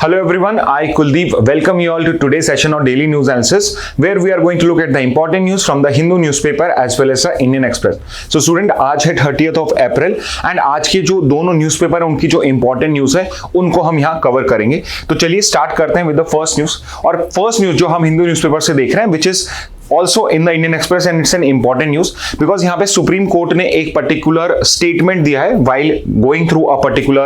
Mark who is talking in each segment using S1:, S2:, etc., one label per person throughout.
S1: Hello everyone, I Kuldeep welcome you all to today's session on Daily News Analysis where we are going to look at the important news from the Hindu newspaper as well as the Indian Express. So student, आज है 30th of April and आज के जो दोनों newspaper हैं उनकी जो important news है उनको हम यहाँ कवर करेंगे. तो चलिए स्टार्ट करते हैं विद द फर्स्ट न्यूज़. और फर्स्ट न्यूज़ जो हम हिंदू न्यूज़पेपर से देख रहे हैं which is also in the Indian Express and it's an important news because यहाँ पे सुप्रीम कोर्ट ने एक पर्टिकुलर स्टेटमेंट दिया है while going through a particular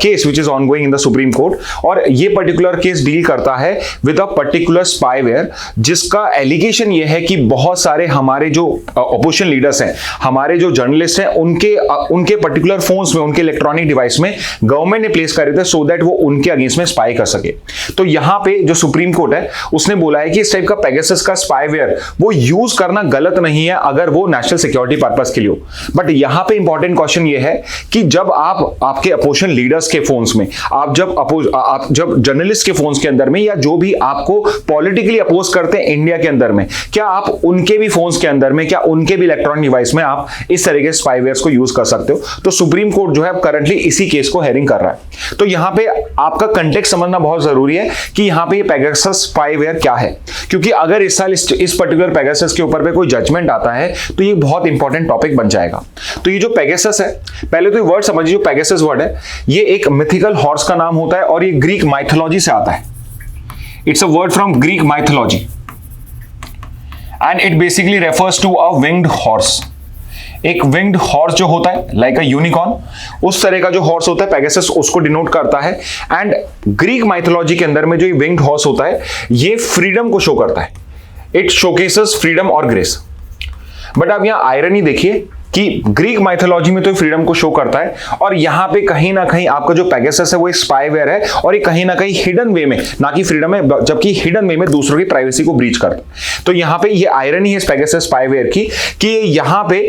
S1: case which is ongoing in the Supreme Court. और ये पर्टिकुलर केस डील करता है with a particular spyware जिसका एलिगेशन ये है कि बहुत सारे हमारे जो अपोजिशन लीडर्स हैं, हमारे जो जर्नलिस्ट हैं, उनके पर्टिकुलर फोन्स में, उनके इलेक्ट्रॉनिक डिवाइस में गवर्नमेंट ने प्लेस करे थे सो दैट वो उनके अगेंस्ट में स्पाई कर सके. तो यहाँ पे जो सुप्रीम कोर्ट है उसने बोला है कि इस टाइप का पेगासस का स्पाईवेयर वो यूज करना गलत नहीं है अगर वो नेशनल सिक्योरिटी पर्पस के लिए हो. बट यहां पे इंपॉर्टेंट क्वेश्चन ये है कि जब आप आपके अपोजिशन लीडर्स के फोन्स में, आप जब जर्नलिस्ट के फोन्स के अंदर में या जो भी आपको पॉलिटिकली अपोज करते हैं इंडिया के अंदर में, क्या आप उनके भी फोन्स के अंदर में, क्या उनके भी इलेक्ट्रॉनिक डिवाइस में आप इस तरह के स्पाईवेयर्स को यूज कर सकते हो? तो सुप्रीम कोर्ट जो है करंटली इसी केस को हेयरिंग कर रहा है. तो यहां पे आपका कंटेक्स्ट समझना बहुत जरूरी है कि यहां पे ये पेगासस स्पाईवेयर क्या है, क्योंकि अगर इस साल इस पर्टिकुलर पेगासस के ऊपर पे कोई जजमेंट आता है तो ये बहुत इंपॉर्टेंट टॉपिक बन जाएगा. तो ये जो पेगासस है, पहले तो ये वर्ड समझिए. जो पेगासस वर्ड है ये एक मिथिकल हॉर्स का नाम होता है और ये ग्रीक माइथोलॉजी से आता है. It's a word from Greek mythology and it basically refers to a winged horse. एक विंग्ड हॉर्स जो होता है लाइक अ यूनिकॉर्न, उस तरह का जो हॉर्स होता है पेगासस उसको डिनोट करता है. एंड ग्रीक माइथोलॉजी के अंदर में जो ये विंग्ड हॉर्स होता है ये फ्रीडम को शो करता है. इट शोकेसेस फ्रीडम और ग्रेस. बट अब यहां आयरनी देखिए कि ग्रीक माइथोलॉजी में तो फ्रीडम को शो करता है और यहां पे कहीं ना कहीं आपका जो पेगासस है वो एक स्पाईवेयर है और ये कहीं ना कहीं हिडन वे में, ना कि फ्रीडम है, जबकि हिडन वे में दूसरों की प्राइवेसी को ब्रीच करता है. तो यहां पे ये आयरनी है इस पेगासस स्पाईवेयर की कि यहां पे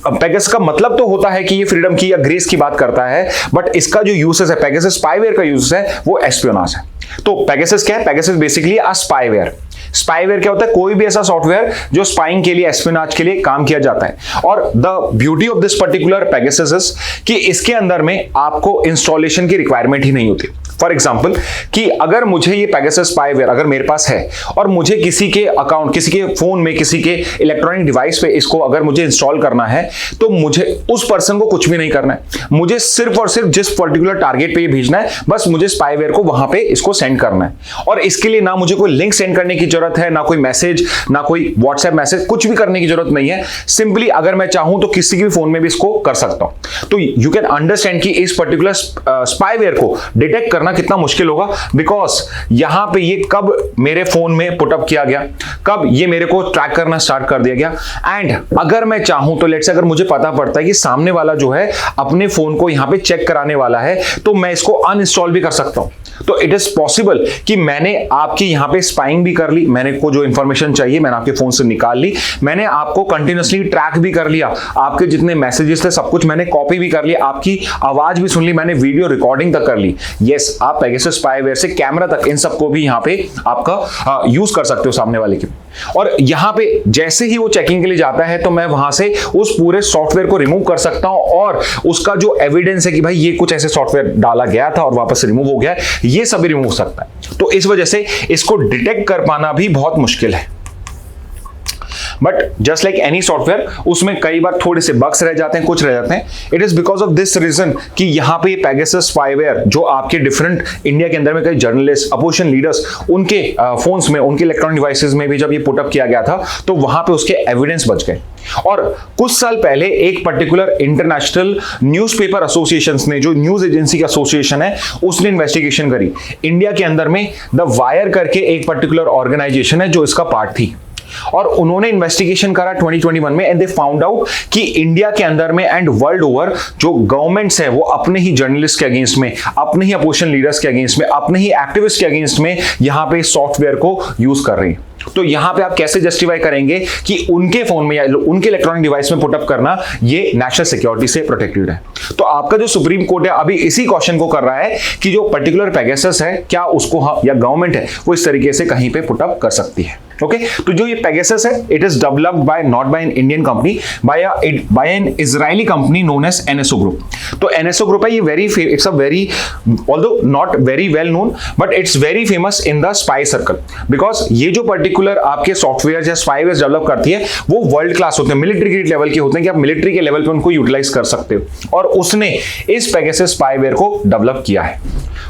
S1: पेगासस का मतलब तो होता है कि ये फ्रीडम की या ग्रेस की बात करता है, बट इसका जो यूसेस है, पेगासस स्पाईवेयर का यूज है वो एस्पियोनाज है. तो पेगासस क्या है? पेगासस बेसिकली अ स्पाईवेयर. स्पाईवेयर क्या होता है? कोई भी ऐसा सॉफ्टवेयर जो स्पाइंग के लिए, एस्पियोनाज के लिए काम किया जाता है. और the beauty of this particular Pegasus is कि इसके अंदर में आपको इंस्टॉलेशन की रिक्वायरमेंट ही नहीं होती. फॉर एग्जाम्पल कि अगर मुझे ये पेगासस स्पाईवेयर अगर मेरे पास है और मुझे किसी के अकाउंट, किसी के फोन में, किसी के इलेक्ट्रॉनिक डिवाइस पे इसको अगर मुझे इंस्टॉल करना है तो मुझे उस पर्सन को कुछ भी नहीं करना है. मुझे सिर्फ और सिर्फ जिस पर्टिकुलर टारगेट पे ये भेजना है, बस मुझे स्पाईवेयर को वहां पे इसको सेंड करना है. और इसके लिए ना मुझे कोई लिंक सेंड करने की जरूरत है, ना कोई मैसेज, ना कोई व्हाट्सएप मैसेज, कुछ भी करने की जरूरत नहीं है. सिंपली अगर मैं चाहूं तो किसी के भी फोन में भी इसको कर सकता हूं. तो यू कैन अंडरस्टैंड कि इस पर्टिकुलर स्पाईवेयर को डिटेक्ट करना कितना मुश्किल होगा, बिकॉज यहां पे ये कब मेरे फोन में पुटअप किया गया, कब ये मेरे को ट्रैक करना स्टार्ट कर दिया गया. एंड अगर मैं चाहूं तो लेट्स से अगर मुझे पता पड़ता है कि सामने वाला जो है अपने फोन को यहां पे चेक कराने वाला है तो मैं इसको अनइंस्टॉल भी कर सकता हूं. तो इट इज पॉसिबल कि मैंने आपकी यहां पे स्पाइंग भी कर ली, मैंने को जो इंफॉर्मेशन चाहिए मैंने आपके फोन से निकाल ली, मैंने आपको कंटिन्यूअसली ट्रैक भी कर लिया, आपके जितने मैसेजेस थे सब कुछ मैंने कॉपी भी कर लिया, आपकी आवाज भी सुन ली, मैंने वीडियो रिकॉर्डिंग तक कर ली. यस, आप पेगासस स्पाईवेयर से कैमरा तक इन सबको भी यहां पे आपका यूज कर सकते हो सामने वाले के. और यहां पे जैसे ही वो चेकिंग के लिए जाता है तो मैं वहां से उस पूरे सॉफ्टवेयर को रिमूव कर सकता हूं और उसका जो एविडेंस है कि भाई ये कुछ ऐसे सॉफ्टवेयर डाला गया था और वापस रिमूव हो गया, ये सब रिमूव हो सकता है. तो इस वजह से इसको डिटेक्ट कर पाना भी बहुत मुश्किल है. But just like any software उसमें कई बार थोड़े से बग्स रह जाते हैं, कुछ रह जाते हैं. It is because of this reason कि यहां पे पेगासस स्पाईवेयर जो आपके डिफरेंट इंडिया के अंदर में कई जर्नलिस्ट, अपोजिशन लीडर्स, उनके फोन्स में, उनके इलेक्ट्रॉनिक डिवाइसेस में भी जब ये पुटअप किया गया था तो वहां पे उसके एविडेंस बच गए. और कुछ साल पहले एक पर्टिकुलर इंटरनेशनल न्यूज़पेपर एसोसिएशंस ने, जो न्यूज एजेंसी का एसोसिएशन है, उसने इन्वेस्टिगेशन करी. इंडिया के अंदर में द वायर करके एक पर्टिकुलर ऑर्गेनाइजेशन है जो इसका पार्ट थी और उन्होंने इन्वेस्टिगेशन करा 2021 में एंड दे फाउंड आउट कि इंडिया के अंदर में एंड वर्ल्ड ओवर जो गवर्नमेंट्स है वो अपने ही जर्नलिस्ट के अगेंस्ट में, अपने ही अपोजिशन लीडर्स के अगेंस्ट में, अपने ही एक्टिविस्ट के अगेंस्ट में यहां पे सॉफ्टवेयर को यूज कर रही है. तो यहां पे आप कैसे जस्टिफाई करेंगे कि उनके फोन में या उनके इलेक्ट्रॉनिक डिवाइस में पुटअप करना ये नेशनल सिक्योरिटी से प्रोटेक्टेड है? तो आपका जो सुप्रीम कोर्ट है अभी इसी क्वेश्चन को कर रहा है कि जो पर्टिकुलर पेगासस है क्या उसको या गवर्नमेंट है वो इस तरीके से कहीं पे पुटअप कर सकती है. ओके तो जो ये पेगासस है, it is developed by not by an Indian company, by an Israeli company known as NSO group. तो एनएसओ ग्रुप है, ये it's a very, although not very well known, but it's very famous in the spy circle, because ये जो particular आपके software या spyware develop करती है वो वर्ल्ड क्लास होते हैं, मिलिट्री ग्रेड लेवल के होते हैं कि आप मिलिट्री के लेवल पे उनको यूटिलाइज कर सकते हो, और उसने इस पेगासस स्पाईवेयर को डेवलप किया है।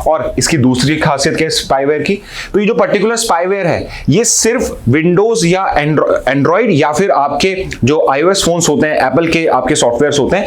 S1: और इसकी दूसरी खासियत क्या है स्पाईवेयर की, तो ये जो पर्टिकुलर स्पाईवेयर है ये सिर्फ विंडोज या एंड्रॉइड या फिर आपके जो iOS फोन्स होते हैं, एप्पल के आपके सॉफ्टवेयर्स होते हैं,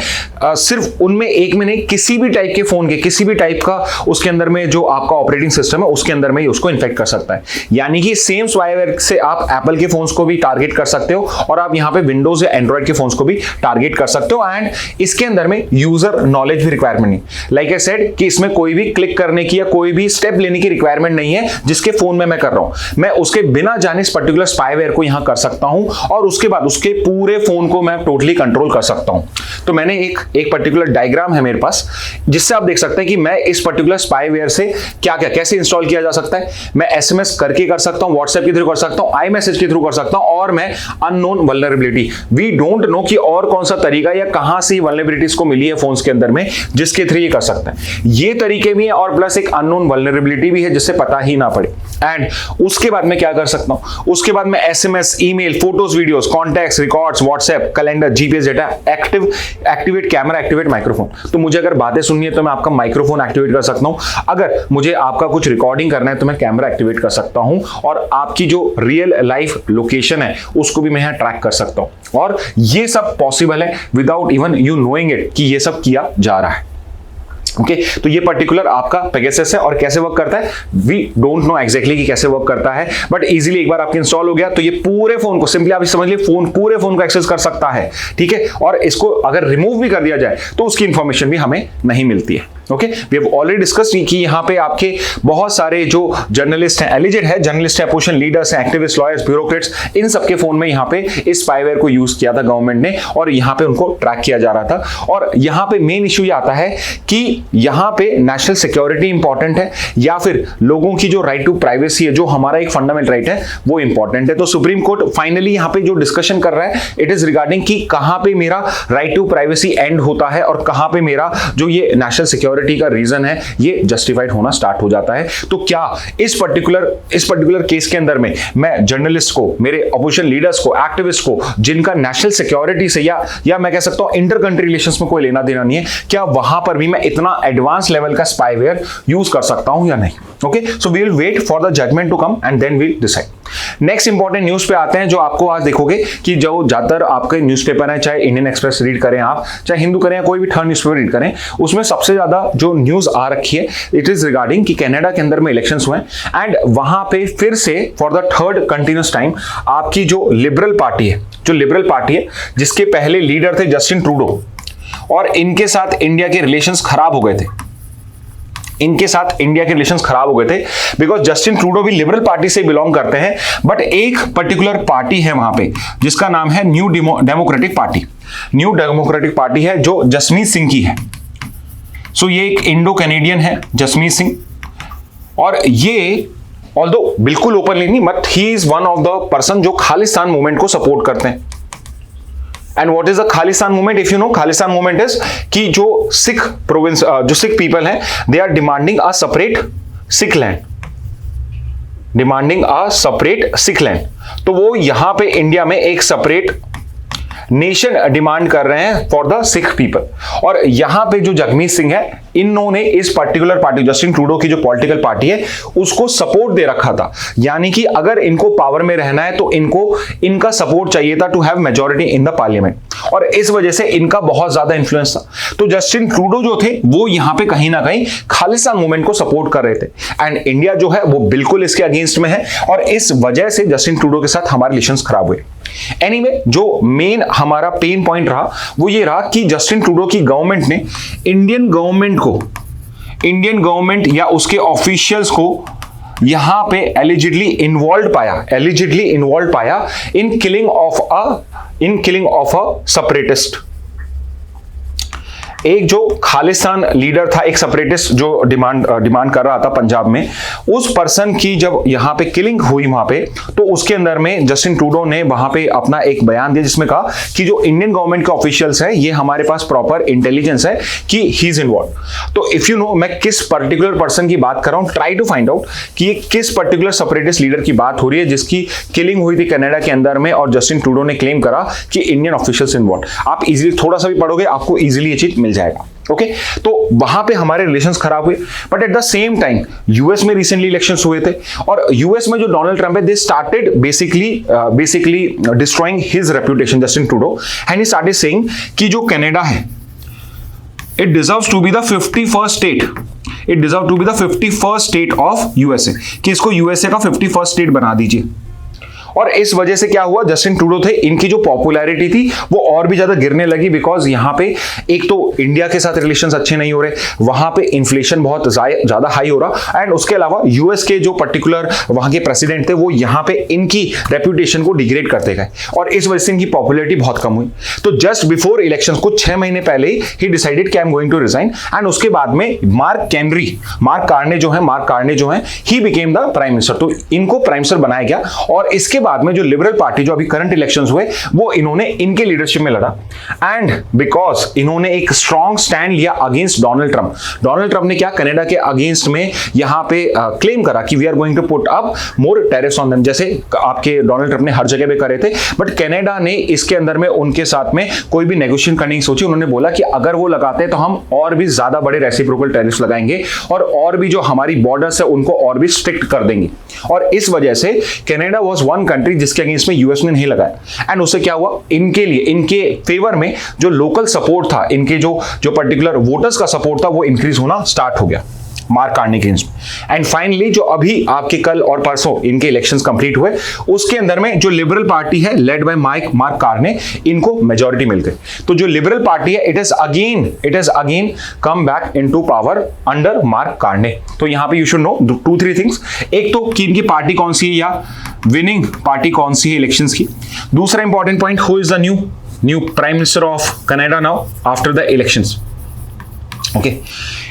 S1: सिर्फ उनमें एक में नहीं, किसी भी टाइप के फोन के किसी भी टाइप का उसके अंदर में जो आपका ऑपरेटिंग सिस्टम है उसके अंदर में ही उसको इन्फेक्ट कर सकता है। यानी कि सेम स्पाईवेयर से आप एप्पल के फोन्स को भी टारगेट कर सकते हो और आप यहां पे विंडोज या एंड्रॉइड के फोन्स को भी टारगेट कर सकते हो। एंड इसके अंदर में यूजर नॉलेज भी रिक्वायरमेंट नहीं, लाइक आई सेड कि इसमें कोई भी क्लिक करने की या कोई भी स्टेप लेने की रिक्वायरमेंट नहीं है। जिसके फोन में मैं कर रहा हूं, मैं उसके बिना जाने इस पर्टिकुलर स्पाईवेयर को यहां कर सकता हूं और उसके बाद उसके पूरे फोन को मैं टोटली कंट्रोल कर सकता हूं। तो मैंने एक पर्टिकुलर डायग्राम है मेरे पास जिससे आप देख सकते हैं कि मैं इस पर्टिकुलर स्पाईवेयर से क्या क्या कैसे इंस्टॉल किया जा सकता है। मैं एसएमएस करके कर सकता हूं, व्हाट्सएप के थ्रू कर सकता हूं, iMessage के थ्रू कर सकता हूं, और मैं unknown vulnerability, we don't know कि और कौन सा तरीका या कहां से वल्नरेबिलिटीज को मिली है फोन्स के अंदर में जिसके थ्रू ये कर सकते हैं। ये तरीके भी है और प्लस एक अननोन वल्नरेबिलिटी भी है जिससे पता ही ना पड़े। एंड उसके बाद मैं क्या कर सकता हूं, उसके बाद मैं SMS, email, photos, videos, contacts, records, WhatsApp, calendar, GPS data, activate camera, activate microphone. तो मुझे अगर बातें सुननी है तो मैं आपका माइक्रोफोन एक्टिवेट कर सकता हूं, अगर मुझे आपका कुछ रिकॉर्डिंग करना है तो मैं कैमरा एक्टिवेट कर सकता हूं, और आपकी जो रियल लाइफ लोकेशन है उसको भी मैं यहां ट्रैक कर सकता हूं। और ये सब पॉसिबल है without even you knowing it कि ये सब किया जा रहा है। ओके तो ये पर्टिकुलर आपका पेगासस है और कैसे वर्क करता है वी डोंट नो एग्जैक्टली कि कैसे वर्क करता है, बट इजीली एक बार आपके इंस्टॉल हो गया तो ये पूरे फोन को, सिंपली आप समझ लीजिए पूरे फोन को एक्सेस कर सकता है, ठीक है। और इसको अगर रिमूव भी कर दिया जाए तो उसकी इंफॉर्मेशन भी हमें नहीं मिलती है। Okay we have already discussed कि यहाँ पे आपके बहुत सारे जो जर्नलिस्ट हैं, एलिजिड है जर्नलिस्ट है, अपोजिशन लीडर्स हैं, एक्टिविस्ट, लॉयर्स, ब्यूरोक्रेट्स, इन सबके फोन में यहाँ पे इस स्पाईवेयर को यूज किया था गवर्नमेंट ने और यहाँ पे उनको ट्रैक किया जा रहा था। और यहाँ पे मेन इश्यू ये आता है कि यहाँ पे नेशनल सिक्योरिटी इंपॉर्टेंट है या फिर लोगों की जो राइट टू प्राइवेसी है, जो हमारा एक फंडामेंटल राइट है, वो इंपॉर्टेंट है। तो सुप्रीम कोर्ट फाइनली यहाँ पे जो डिस्कशन कर रहा है इट इज रिगार्डिंग कि कहाँ पे मेरा राइट टू प्राइवेसी एंड होता है और कहाँ पे मेरा जो ये नेशनल सिक्योरिटी का रीजन है ये जस्टिफाइड होना स्टार्ट हो जाता है। तो क्या इस पर्टिकुलर केस के अंदर में मैं जर्नलिस्ट को, मेरे अपोजिशन लीडर्स को, एक्टिविस्ट को जिनका नेशनल सिक्योरिटी से या मैं कह सकता हूं इंटर कंट्री रिलेशंस में कोई लेना देना नहीं है, क्या वहां पर भी मैं इतना एडवांस लेवल का स्पाईवेयर यूज कर सकता हूं या नहीं? Okay so we will wait for the judgement to come and then we'll decide. Next important news पे आते हैं जो आपको आज देखोगे कि जो ज्यादातर आपके न्यूज़पेपर है, चाहे इंडियन एक्सप्रेस रीड करें आप, चाहे हिंदू करें या कोई भी थर्ड न्यूज़पेपर रीड करें, उसमें सबसे ज्यादा जो न्यूज आ रखी है इट इज रिगार्डिंग कि कनाडा के अंदर में इलेक्शंस हुए एंड वहां पे फिर से for the third continuous time आपकी जो लिबरल पार्टी है जिसके पहले लीडर थे जस्टिन ट्रूडो, और इनके साथ इंडिया के रिलेशंस खराब हो गए थे। बिकॉज जस्टिन ट्रूडो भी लिबरल पार्टी से बिलोंग करते हैं, बट एक पर्टिकुलर पार्टी है वहां पे जिसका नाम है न्यू डेमोक्रेटिक पार्टी है जो जसमीत सिंह की है। सो ये एक इंडो कैनेडियन है जसमीत सिंह, और ये ऑल्दो बिल्कुल ओपनली नहीं but he is one of the person जो खालिस्तान मूवमेंट को सपोर्ट करते हैं। And what is the Khalistan movement? If you know, Khalistan movement is कि जो सिख प्रोविंस, जो सिख पीपल हैं, they are demanding a separate Sikh land, तो वो यहां पे इंडिया में एक सेपरेट नेशन डिमांड कर रहे हैं फॉर द सिख पीपल। और यहां पे जो जगमीत सिंह है, इन्होंने इस पर्टिकुलर पार्टी, जस्टिन ट्रूडो की जो पॉलिटिकल पार्टी है, उसको सपोर्ट दे रखा था। यानी कि अगर इनको पावर में रहना है तो इनका सपोर्ट चाहिए था to have majority in the parliament, और इस वजह से इनका बहुत ज्यादा इंफ्लुएंस था। तो जस्टिन ट्रूडो जो थे वो यहां पे कहीं ना कहीं खालिस्तान मूवमेंट को सपोर्ट कर रहे थे, एंड इंडिया जो है वो बिल्कुल इसके अगेंस्ट में है, और इस वजह से जस्टिन ट्रूडो के साथ हमारे रिलेशंस खराब हुए। एनीवे, जो मेन हमारा पेन पॉइंट रहा वो ये रहा कि जस्टिन ट्रूडो की गवर्नमेंट ने इंडियन गवर्नमेंट या उसके ऑफिशियल्स को यहां पे एलिजिडली इन्वॉल्व पाया इन किलिंग ऑफ अ सेपरेटिस्ट। एक जो खालिस्तान लीडर था, एक सेपरेटिस्ट जो डिमांड कर रहा था पंजाब में, उस पर्सन की जब यहाँ पे किलिंग हुई वहां पे, तो उसके अंदर में जस्टिन ट्रूडो ने वहां पे अपना एक बयान दिया जिसमें कहा कि जो इंडियन गवर्नमेंट के ऑफिशियल्स हैं, ये हमारे पास प्रॉपर इंटेलिजेंस है कि ही इज इन्वॉल्व। तो इफ यू नो मैं किस पर्टिकुलर पर्सन की बात कर रहा हूं, ट्राई टू फाइंड आउट कि ये किस पर्टिकुलर सेपरेटिस्ट लीडर की बात हो रही है जिसकी किलिंग हुई थी कनाडा के अंदर में, और जस्टिन ट्रूडो ने क्लेम करा कि इंडियन ऑफिशियल्स इन्वॉल्व। आप इजीली थोड़ा सा भी पढ़ोगे आपको इजीली ये चीज मिल जाएगा। ओके, तो वहां पे हमारे रिलेशंस खराब हुए, but at the same time US में रिसेंटली इलेक्शंस हुए थे, और यूएस में जो डोनाल्ड ट्रंप है, they started basically destroying his reputation, Justin Trudeau, and he started saying कि जो कनाडा है, it deserves to be the 51st state, it deserve to be the 51st state of USA, कि इसको USA का 51st state बना दीजिए। और इस वजह से क्या हुआ, जस्टिन ट्रूडो थे, इनकी जो पॉपुलैरिटी थी वो और भी ज्यादा गिरने लगी, बिकॉज यहाँ पे एक तो इंडिया के साथ रिलेशंस अच्छे नहीं हो रहे, वहां पे इन्फ्लेशन बहुत ज्यादा हाई हो रहा, एंड उसके अलावा यूएस के जो पर्टिकुलर वहां के प्रेसिडेंट थे वो यहाँ पे इनकी रेपुटेशन को डिग्रेड करते गए, और इस वजह से इनकी पॉपुलैरिटी बहुत कम हुई। तो जस्ट बिफोर इलेक्शन, कुछ 6 महीने पहले ही डिसाइडेड कि I am going to resign, and उसके बाद में मार्क कार्ने जो है he became the prime minister. तो इनको प्राइम मिनिस्टर बनाया गया, और इसके बाद में जो लिबरल पार्टी, जो अभी करंट इलेक्शंस हुए, वो इन्होंने इनके लीडरशिप में लड़ा, एंड बिकॉज इन्होंने एक स्ट्रॉन्ग स्टैंड लिया अगेंस्ट डोनाल्ड ट्रंप ने क्या, कनाडा के अगेंस्ट में यहां पे क्लेम करा कि we are going to put up more tariffs on them, जैसे आपके डोनाल्ड ट्रंप ने हर जगह पे करे थे, बट कनाडा ने इसके अंदर में उनके साथ में कोई भी नेगोशिएशन करने की सोची। उन्होंने बोला कि अगर वो लगाते हैं तो हम और भी ज्यादा बड़े रेसिप्रोकल टैरिफ्स लगाएंगे, और भी जो हमारी बॉर्डर्स है उनको और भी स्ट्रिक्ट कर देंगे, और इस वजह से कनाडा वाज वन कंट्री जिसके अगेंस्ट में यूएस ने नहीं लगाया। एंड उससे क्या हुआ, इनके लिए, इनके फेवर में जो लोकल सपोर्ट था, इनके जो पर्टिकुलर वोटर्स का सपोर्ट था, वो इंक्रीज होना स्टार्ट हो गया मार्क कार्ने के अगेंस्ट। एंड फाइनली जो अभी आपके कल और परसों इनके इलेक्शंस कंप्लीट हुए, उसके अंदर में जो लिबरल पार्टी है लेड बाय मार्क कार्ने, इनको मेजॉरिटी मिल गई। तो जो लिबरल पार्टी है, it is again come back into power under Mark Carney. तो यहां पे यू शुड नो 2-3 थिंग्स। एक तो कि इनकी पार्टी कौन सी है, या विनिंग पार्टी कौन सी है इलेक्शंस की। दूसरा important point, who is the new prime minister of Canada now after the elections. Okay,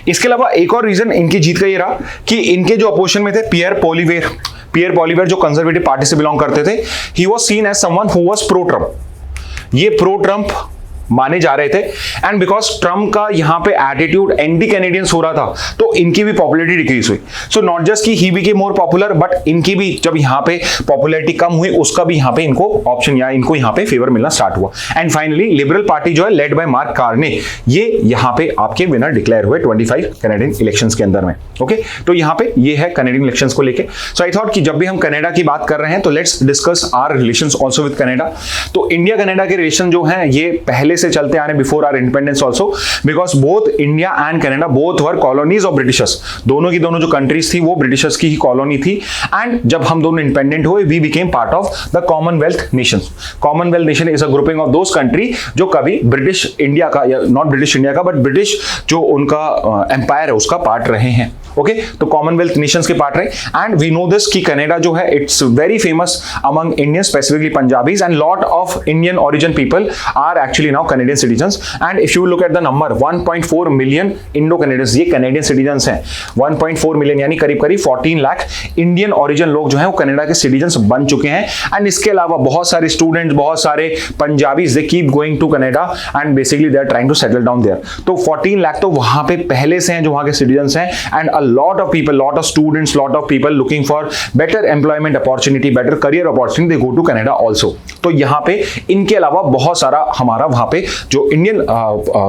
S1: इसके अलावा एक और रीजन इनकी जीत का ये रहा कि इनके जो अपोजिशन में थे पियर पॉलीवेर जो कंजर्वेटिव पार्टी से बिलोंग करते थे, he was seen as someone who was pro Trump. ये प्रो ट्रम्प माने जा रहे थे, एंड बिकॉज ट्रम्प का यहां पे एटीट्यूड एंटी कैनेडियंस हो रहा था, तो इनकी भी पॉपुलैरिटी डिक्रीज हुई। सो नॉट जस्ट कि he became more popular, but इनकी भी जब यहां पे पॉपुलैरिटी कम हुई, उसका भी यहां पे इनको ऑप्शन या इनको यहां पे फेवर मिलना स्टार्ट हुआ। एंड फाइनली लिबरल पार्टी जो है लेड बाय मार्क कार्ने, ये यहां पे आपके विनर डिक्लेयर हुए 25 कैनेडियन इलेक्शंस के अंदर में। ओके, तो यहां पे ये है कैनेडियन इलेक्शंस को लेके। सो आई थॉट कि जब भी हम कनाडा की बात कर रहे हैं तो let's discuss our relations also with Canada. तो इंडिया कनाडा के रिलेशन जो हैं, ये पहले से चलते आ रहे before our independence also, because both India and Canada both were colonies of Britishers. दोनों की दोनों जो कंट्रीज थी वो ब्रिटिशर्स की ही कॉलोनी थी, एंड जब हम दोनों इंडिपेंडेंट हुए, we became part of the Commonwealth nations. Commonwealth nation is a grouping of those country जो कभी ब्रिटिश इंडिया का, या नॉट ब्रिटिश इंडिया का, बट ब्रिटिश जो उनका एम्पायर है उसका पार्ट रहे हैं। ओके, तो कॉमनवेल्थ नेशंस के पार्ट रहे, एंड वी नो दिस कि कनाडा जो है, it's very famous among Indians, specifically Punjabis, and lot of Indian origin people are actually now Canadian citizens. And if you look at the number 1.4 million Indo Canadians, ये Canadian citizens हैं। 1.4 million यानी करीब 14 lakh Indian origin लोग जो हैं वो Canada के citizens बन चुके हैं। एंड इसके अलावा बहुत सारे स्टूडेंट्स, बहुत सारे Punjabis, they keep going to Canada, and basically they are trying to settle down there. तो 14 लाख तो वहां पे पहले से हैं जो वहां के सिटीजन्स हैं, and lot of people, lot of students, lot of people looking for better employment opportunity, better career opportunity, they go to Canada also। तो यहाँ पे इनके अलावा बहुत सारा हमारा वहाँ पे जो इंडियन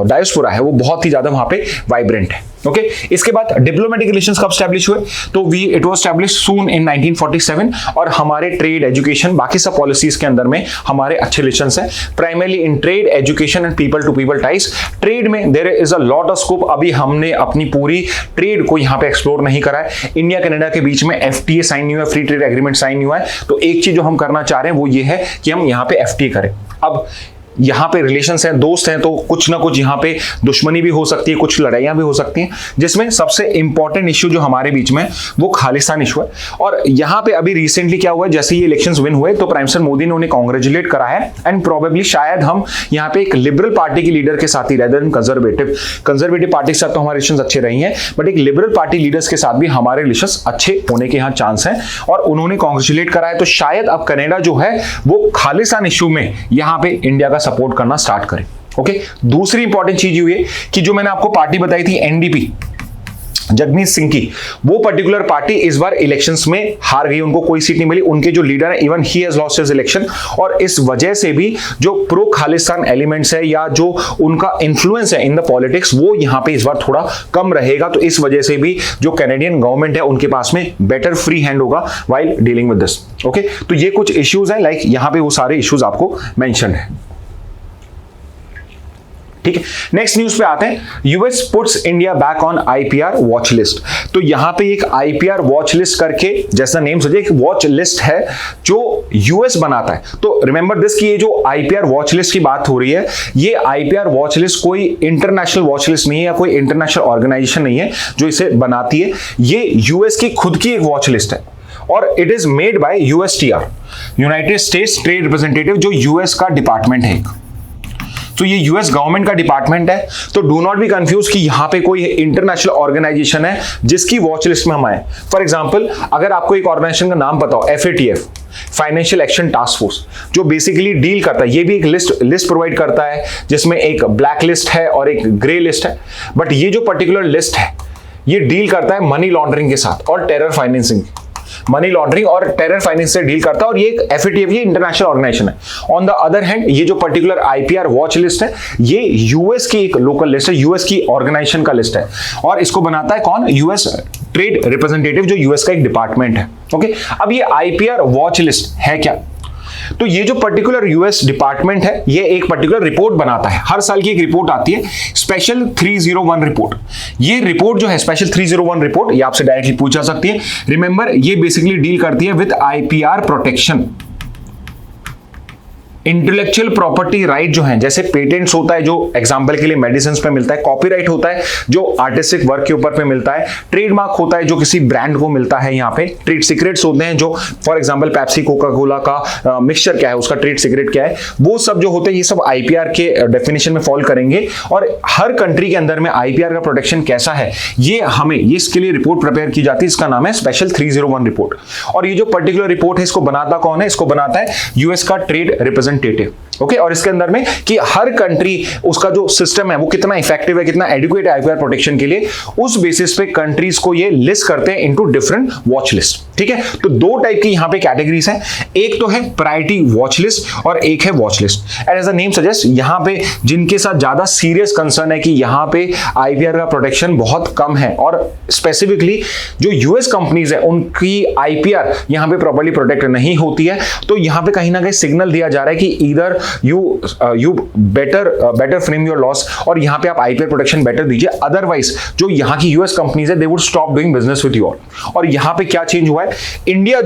S1: डायस्पोरा है वो बहुत ही ज्यादा वहाँ पे वाइब्रेंट है। ओके, इसके बाद डिप्लोमेटिक रिलेशंस कब स्टैब्लिश हुए, तो इट वाज स्टैब्लिश सून इन 1947, और हमारे ट्रेड, एजुकेशन, बाकी सब पॉलिसीज के अंदर में हमारे अच्छे रिलेशंस हैं, primarily in trade, education and people to people ties. Trade में there is a lot of scope. अभी हमने अपनी पूरी ट्रेड को यहाँ पे एक्सप्लोर नहीं करा है। इंडिया कनाडा के बीच में FTA साइन नहीं हुआ, फ्री ट्रेड एग्रीमेंट साइन नहीं हुआ है, तो एक चीज जो हम करना चाह रहे हैं वो ये है कि हम यहाँ पे FTA करें। अब यहाँ पे रिलेशंस हैं, दोस्त हैं, तो कुछ ना कुछ यहाँ पे दुश्मनी भी हो सकती है, कुछ लड़ाइयाँ भी हो सकती हैं, जिसमें सबसे इंपॉर्टेंट इश्यू जो हमारे बीच में वो खालिस्तान इशू है। और यहाँ पे अभी रिसेंटली क्या हुआ है, जैसे ये इलेक्शंस विन हुए तो प्राइम मिनिस्टर मोदी ने उन्हें कांग्रेचुलेट करा है, एंड प्रोबेबली शायद हम यहाँ पे एक लिबरल पार्टी के लीडर के साथ ही, रेदर देन कंजर्वेटिव पार्टी के साथ तो हमारे रिलेशंस अच्छे रही हैं, बट एक लिबरल पार्टी लीडर्स के साथ भी हमारे रिलेशंस अच्छे होने के यहाँ चांस हैं, और उन्होंने कांग्रेचुलेट करा है। तो शायद अब कनाडा जो है वो खालिस्तान इशू में यहाँ पे इंडिया का सपोर्ट करना स्टार्ट करे। ओके, दूसरी इंपॉर्टेंट चीज ये है कि जो मैंने आपको पार्टी बताई थी एनडीपी, जगमीत सिंह की, वो पर्टिकुलर पार्टी इस बार इलेक्शंस में हार गई, उनको कोई सीट नहीं मिली, उनके जो लीडर है even he has lost his election, और इस वजह से भी जो प्रो खालिस्तान एलिमेंट्स है या जो उनका इन्फ्लुएंस है इन द पॉलिटिक्स वो यहाँ पे इस बार थोड़ा कम रहेगा। तो इस वजह से भी जो कैनेडियन गवर्नमेंट है उनके पास में बेटर फ्री हैंड होगा while dealing with this. Okay, तो ये कुछ इश्यूज हैं, लाइक यहाँ पे वो सारे इश्यूज आपको मेंशन है। ठीक है, नेक्स्ट न्यूज पे आते हैं। US puts India back on IPR watch list. तो यहां पे एक आईपीआर वॉच लिस्ट करके, जैसा नेम समझे, एक वॉच लिस्ट है जो यूएस बनाता है। तो रिमेंबर दिस कि ये जो आईपीआर वॉच लिस्ट की बात हो रही है, ये आईपीआर वॉच लिस्ट कोई इंटरनेशनल वॉच लिस्ट नहीं है या कोई इंटरनेशनल ऑर्गेनाइजेशन नहीं है जो इसे बनाती है, ये यूएस की खुद की एक वॉच लिस्ट है, और it is made by USTR, United States trade representative, जो यूएस का डिपार्टमेंट है। तो ये यूएस गवर्नमेंट का डिपार्टमेंट है, तो डू नॉट बी कंफ्यूज कि यहां पे कोई इंटरनेशनल ऑर्गेनाइजेशन है जिसकी वॉच लिस्ट में हम आए। फॉर एग्जांपल, अगर आपको एक ऑर्गेनाइजेशन का नाम पता हो, FATF, financial action task force, जो बेसिकली डील करता है, ये भी एक लिस्ट प्रोवाइड करता है जिसमें एक ब्लैक लिस्ट है और एक ग्रे लिस्ट है, बट ये जो पर्टिकुलर लिस्ट है ये डील करता है मनी लॉन्ड्रिंग के साथ और टेरर फाइनेंसिंग, मनी लॉन्ड्रिंग और टेरर फाइनेंस से डील करता है, और ये एक FATF, ये इंटरनेशनल ऑर्गेनाइजेशन है। ऑन द अदर हैंड, ये जो पर्टिकुलर आईपीआर वॉच लिस्ट है ये यूएस की एक लोकल लिस्ट है, यूएस की ऑर्गेनाइजेशन का लिस्ट है, और इसको बनाता है कौन? यूएस ट्रेड रिप्रेजेंटेटिव, जो यूएस का एक डिपार्टमेंट है। ओके, अब ये आईपीआर वॉच लिस्ट है क्या? तो ये जो पर्टिकुलर यूएस डिपार्टमेंट है ये एक पर्टिकुलर रिपोर्ट बनाता है, हर साल की एक रिपोर्ट आती है, स्पेशल 301 रिपोर्ट। ये रिपोर्ट जो है स्पेशल 301 रिपोर्ट, ये आपसे डायरेक्टली पूछा सकती है। रिमेंबर, ये बेसिकली डील करती है with IPR protection, intellectual property right जो है, जैसे पेटेंट्स होता है जो एग्जांपल के लिए मेडिसिन पे मिलता है, कॉपीराइट होता है जो आर्टिस्टिक वर्क के ऊपर पे मिलता है, ट्रेडमार्क होता है जो किसी ब्रांड को मिलता है, यहाँ पे ट्रेड सीक्रेट्स होते हैं जो for example Pepsi Coca Cola का मिक्सचर क्या है, उसका ट्रेड सीक्रेट क्या है, वो सब जो होते हैं ये सब आईपीआर के डेफिनेशन में फॉल करेंगे। और हर कंट्री के अंदर में आईपीआर का प्रोटेक्शन कैसा है ये हमें, ये इसके लिए रिपोर्ट प्रिपेयर की जाती है, इसका नाम है स्पेशल 301 रिपोर्ट। और ये जो पर्टिकुलर रिपोर्ट है इसको बनाता कौन है? इसको बनाता है यूएस का ट्रेड रिप्रेजेंटेटिव। ओके, और इसके अंदर में कि हर कंट्री उसका जो सिस्टम है वो कितना इफेक्टिव है, कितना एडिक्वेट है आईपीआर प्रोटेक्शन के लिए, उस बेसिस पे कंट्रीज को ये लिस्ट करते हैं इनटू डिफरेंट वॉच लिस्ट। ठीक है, तो दो टाइप की यहां पे कैटेगरीज हैं, एक तो है प्रायोरिटी वॉच लिस्ट और एक है watch list. And as the name suggest, यहां पे जिनके साथ ज्यादा सीरियस कंसर्न है कि यहां पे आईपीआर का प्रोटेक्शन बहुत कम है, और स्पेसिफिकली जो यूएस कंपनीज है उनकी आईपीआर यहां पे प्रॉपर्ली प्रोटेक्ट नहीं होती है, तो यहां पे कहीं ना कहीं सिग्नल दिया जा रहा है कि either you better frame your loss, और यहां पे आप आईपीआर प्रोटेक्शन बेटर दीजिए, अदरवाइज जो यहां की यूएस कंपनीज है they would stop doing business with you all. और यहां पे क्या चेंज हुआ है, इंडिया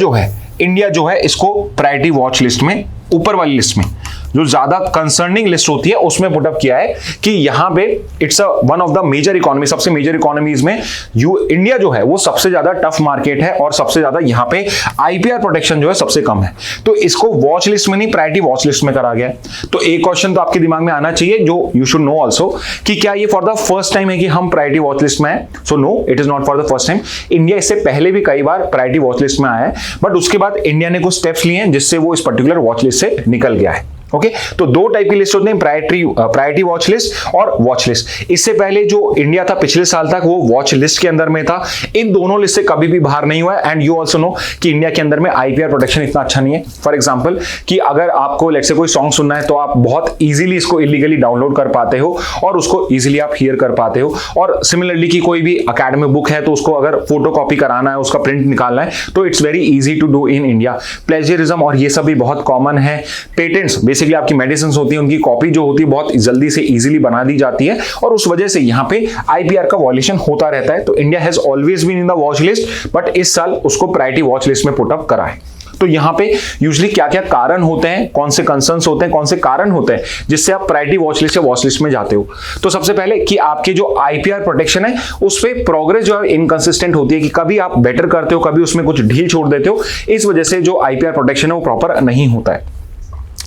S1: जो है इसको प्रायोरिटी वॉच लिस्ट में, ऊपर वाली लिस्ट में जो ज्यादा कंसर्निंग लिस्ट होती है उसमें पुटअप किया है कि यहां पे it's one of the major economy, सबसे मेजर इकोनॉमीज में इंडिया जो है वो सबसे ज्यादा टफ मार्केट है, और सबसे ज्यादा यहां पे आईपीआर प्रोटेक्शन जो है सबसे कम है, तो इसको वॉच लिस्ट में नहीं प्रायोरिटी वॉच लिस्ट में करा गया। तो एक क्वेश्चन तो आपके दिमाग में आना चाहिए जो यू शुड नो ऑल्सो, कि क्या ये फॉर द फर्स्ट टाइम है कि हम प्रायोरिटी वॉच लिस्ट में है? So no, it is not for the first time. India इससे पहले भी कई बार प्रायोरिटी वॉच लिस्ट में आया है, बट उसके बाद इंडिया ने कुछ स्टेप्स लिए हैं जिससे वो इस पर्टिकुलर वॉच लिस्ट से निकल गया है। ओके, तो दो टाइप की लिस्ट होती है, प्रायोरिटी वॉच लिस्ट और वॉच लिस्ट। इससे पहले जो इंडिया था पिछले साल तक वो वॉच लिस्ट के अंदर में था, इन दोनों लिस्ट से कभी भी बाहर नहीं हुआ है। एंड यू ऑल्सो नो कि इंडिया के अंदर में आईपीआर प्रोटेक्शन इतना अच्छा नहीं है। फॉर एग्जांपल कि अगर आपको लेट्स से कोई सॉन्ग सुनना है तो आप बहुत इजीली इसको इलीगली डाउनलोड कर पाते हो और उसको इजीली आप हियर कर पाते हो। और सिमिलरली कि कोई भी अकेडमिक बुक है तो उसको अगर फोटो कॉपी कराना है, उसका प्रिंट निकालना है, तो it's very easy to do in India. Plagiarism और ये सब भी बहुत कॉमन है। पेटेंट्स बेसिकली आपकी मेडिसिन होती है, उनकी कॉपी जो होती है बहुत जल्दी से इजीली बना दी जाती है, और उस वजह से यहाँ पे आईपीआर का वॉल्यूशन होता रहता है। तो India has always been in the watch list, but इस साल उसको प्रायोरिटी वॉच लिस्ट में पुट अप करा है। तो यहाँ पे यूजुअली क्या क्या कारण होते हैं, कौन से कंसर्न्स होते हैं, कौन से कारण होते हैं जिससे आप प्रायोरिटी वॉच लिस्ट या वॉच लिस्ट में जाते हो। तो सबसे पहले कि आपके जो आईपीआर प्रोटेक्शन है उस पे प्रोग्रेस जो है इनकंसिस्टेंट होती है, कि कभी आप बेटर करते हो, कभी उसमें कुछ ढील छोड़ देते हो, इस वजह से जो आईपीआर प्रोटेक्शन है वो प्रॉपर नहीं होता है।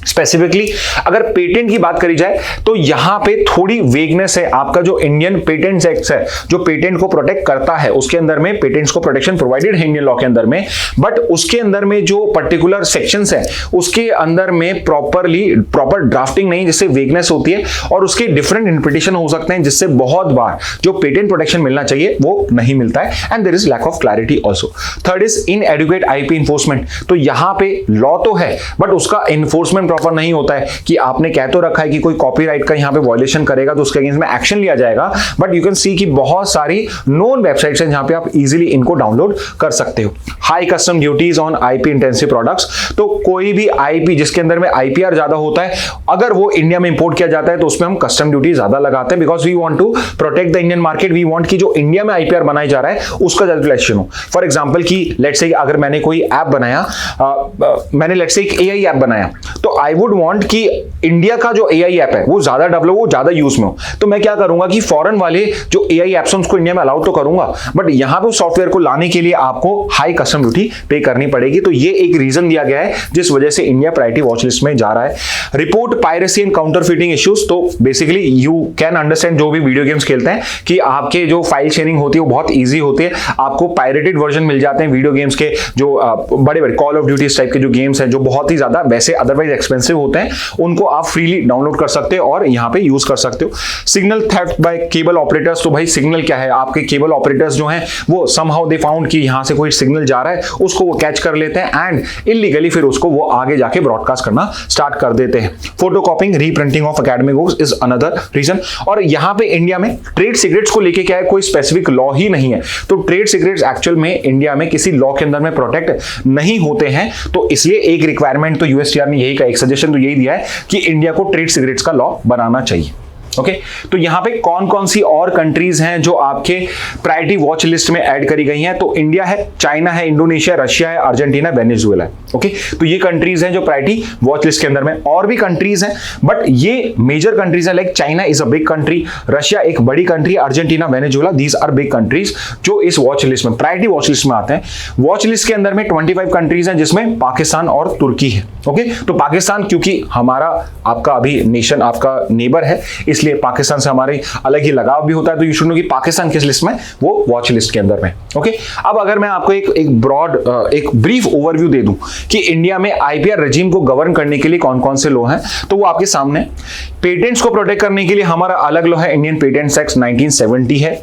S1: स्पेसिफिकली अगर पेटेंट की बात करी जाए तो यहां पे थोड़ी वेगनेस है। आपका जो इंडियन पेटेंट्स एक्ट है जो पेटेंट को प्रोटेक्ट करता है, उसके अंदर में पेटेंट्स को प्रोटेक्शन प्रोवाइडेड है इंडियन लॉ के अंदर में, बट उसके अंदर में जो पर्टिकुलर सेक्शंस है उसके अंदर में प्रॉपर ड्राफ्टिंग नहीं, जिससे वेगनेस होती है और उसके डिफरेंट इंटरप्रिटेशन हो सकते हैं, जिससे बहुत बार जो पेटेंट प्रोटेक्शन मिलना चाहिए वो नहीं मिलता है, and there is lack of clarity also. Third is inadequate IP enforcement. तो यहां पे लॉ तो है बट उसका इन्फोर्समेंट प्रॉपर नहीं होता है, कि आपने कह तो रखा है कि कोई कॉपीराइट का यहां पे वायलेशन करेगा तो उसके अगेंस्ट में एक्शन लिया जाएगा, बट यू कैन सी कि बहुत सारी नोन वेबसाइट्स हैं जहां पे आप इजीली इनको डाउनलोड कर सकते हो। High custom duties on IP intensive products. तो कोई भी आईपी जिसके अंदर में आईपीआर ज्यादा होता है, अगर वो इंडिया में इंपोर्ट किया जाता है तो उसमें हम कस्टम ड्यूटी ज्यादा लगाते हैं, because we want to protect the Indian market. We want कि जो इंडिया में आईपीआर बनाया जा रहा है उसका ज्यादा रिफ्लेक्शन हो। फॉर एग्जांपल कि लेट्स से अगर मैंने कोई ऐप बनाया, मैंने लेट्स से एक एआई ऐप बनाया, तो आई वुड वांट कि इंडिया का जो एआई ऐप है वो ज्यादा डेवलप हो, ज्यादा यूज में हो। तो मैं क्या करूंगा कि फॉरेन वाले जो एआई ऐप्स हैं उसको इंडिया में अलाउ तो करूंगा, बट यहां पे सॉफ्टवेयर को लाने के लिए आपको हाई कस्टम ड्यूटी पे करनी पड़ेगी। तो ये एक रीजन दिया गया है जिस वजह से इंडिया प्रायोरिटी वॉच लिस्ट में जा रहा है। Report piracy and counterfeiting issues. तो बेसिकली यू कैन अंडरस्टैंड जो भी वीडियो गेम्स खेलते हैं कि आपके जो फाइल शेयरिंग होती है वो बहुत ईजी होती है, आपको पायरेटेड वर्जन मिल जाते हैं वीडियो गेम्स के, जो बड़े बड़े कॉल ऑफ ड्यूटी टाइप के जो गेम्स हैं जो बहुत ही ज्यादा वैसे अदरवाइज एक्सपेंसिव होते हैं, उनको आप फ्रीली डाउनलोड कर सकते हो और यहां पे यूज कर सकते हो। Signal theft by cable operators. तो भाई सिग्नल क्या है, आपके केबल ऑपरेटर्स जो हैं वो समहाउ दे फाउंड कि यहां से कोई सिग्नल जा रहा है, उसको वो कैच कर लेते हैं एंड इलीगली फिर उसको वो आगे जाके ब्रॉडकास्ट करना स्टार्ट कर देते हैं। Photocopying, reprinting of academic books is another reason. और यहां पे इंडिया में ट्रेड सीक्रेट्स को लेके क्या है, कोई स्पेसिफिक लॉ ही नहीं है। तो ट्रेड सीक्रेट्स एक्चुअल में इंडिया में किसी लॉ के अंदर में प्रोटेक्ट नहीं होते हैं, तो इसलिए एक रिक्वायरमेंट तो यूएसटीआर ने यही का एक सजेशन तो यही दिया है कि इंडिया को ट्रेड सीक्रेट्स का लॉ बनाना चाहिए। ओके तो यहां पे कौन कौन सी और कंट्रीज हैं जो आपके प्रायोरिटी वॉच लिस्ट में ऐड करी गई हैं, तो इंडिया है, चाइना है, इंडोनेशिया, रशिया है, अर्जेंटीना, वेनेजुएला है। ओके तो ये कंट्रीज हैं जो प्रायोरिटी वॉच लिस्ट के अंदर में। और भी कंट्रीज हैं बट ये मेजर कंट्रीज हैं, like China is a big country, Russia एक बड़ी country, Argentina, Venezuela, these are big countries जो इस वॉच लिस्ट में प्रायोरिटी वॉच लिस्ट में आते हैं। वॉच लिस्ट के अंदर में 25 कंट्रीज हैं जिसमें पाकिस्तान और तुर्की है। ओके तो पाकिस्तान क्योंकि हमारा आपका अभी नेशन आपका नेबर है, इसलिए पाकिस्तान से हमारे अलग ही लगाव भी होता है, तो यू शुड नो कि पाकिस्तान किस लिस्ट में, वो वॉच लिस्ट के अंदर में। ओके अब अगर मैं आपको एक ब्रॉड एक ब्रीफ ओवरव्यू दे दूं कि इंडिया में आईपीआर रेजिम को गवर्न करने के लिए कौन कौन से लॉ हैं, तो वो आपके सामने। पेटेंट्स को प्रोटेक्ट करने के लिए हमारा अलग लॉ है, इंडियन पेटेंट्स एक्ट 1970 है।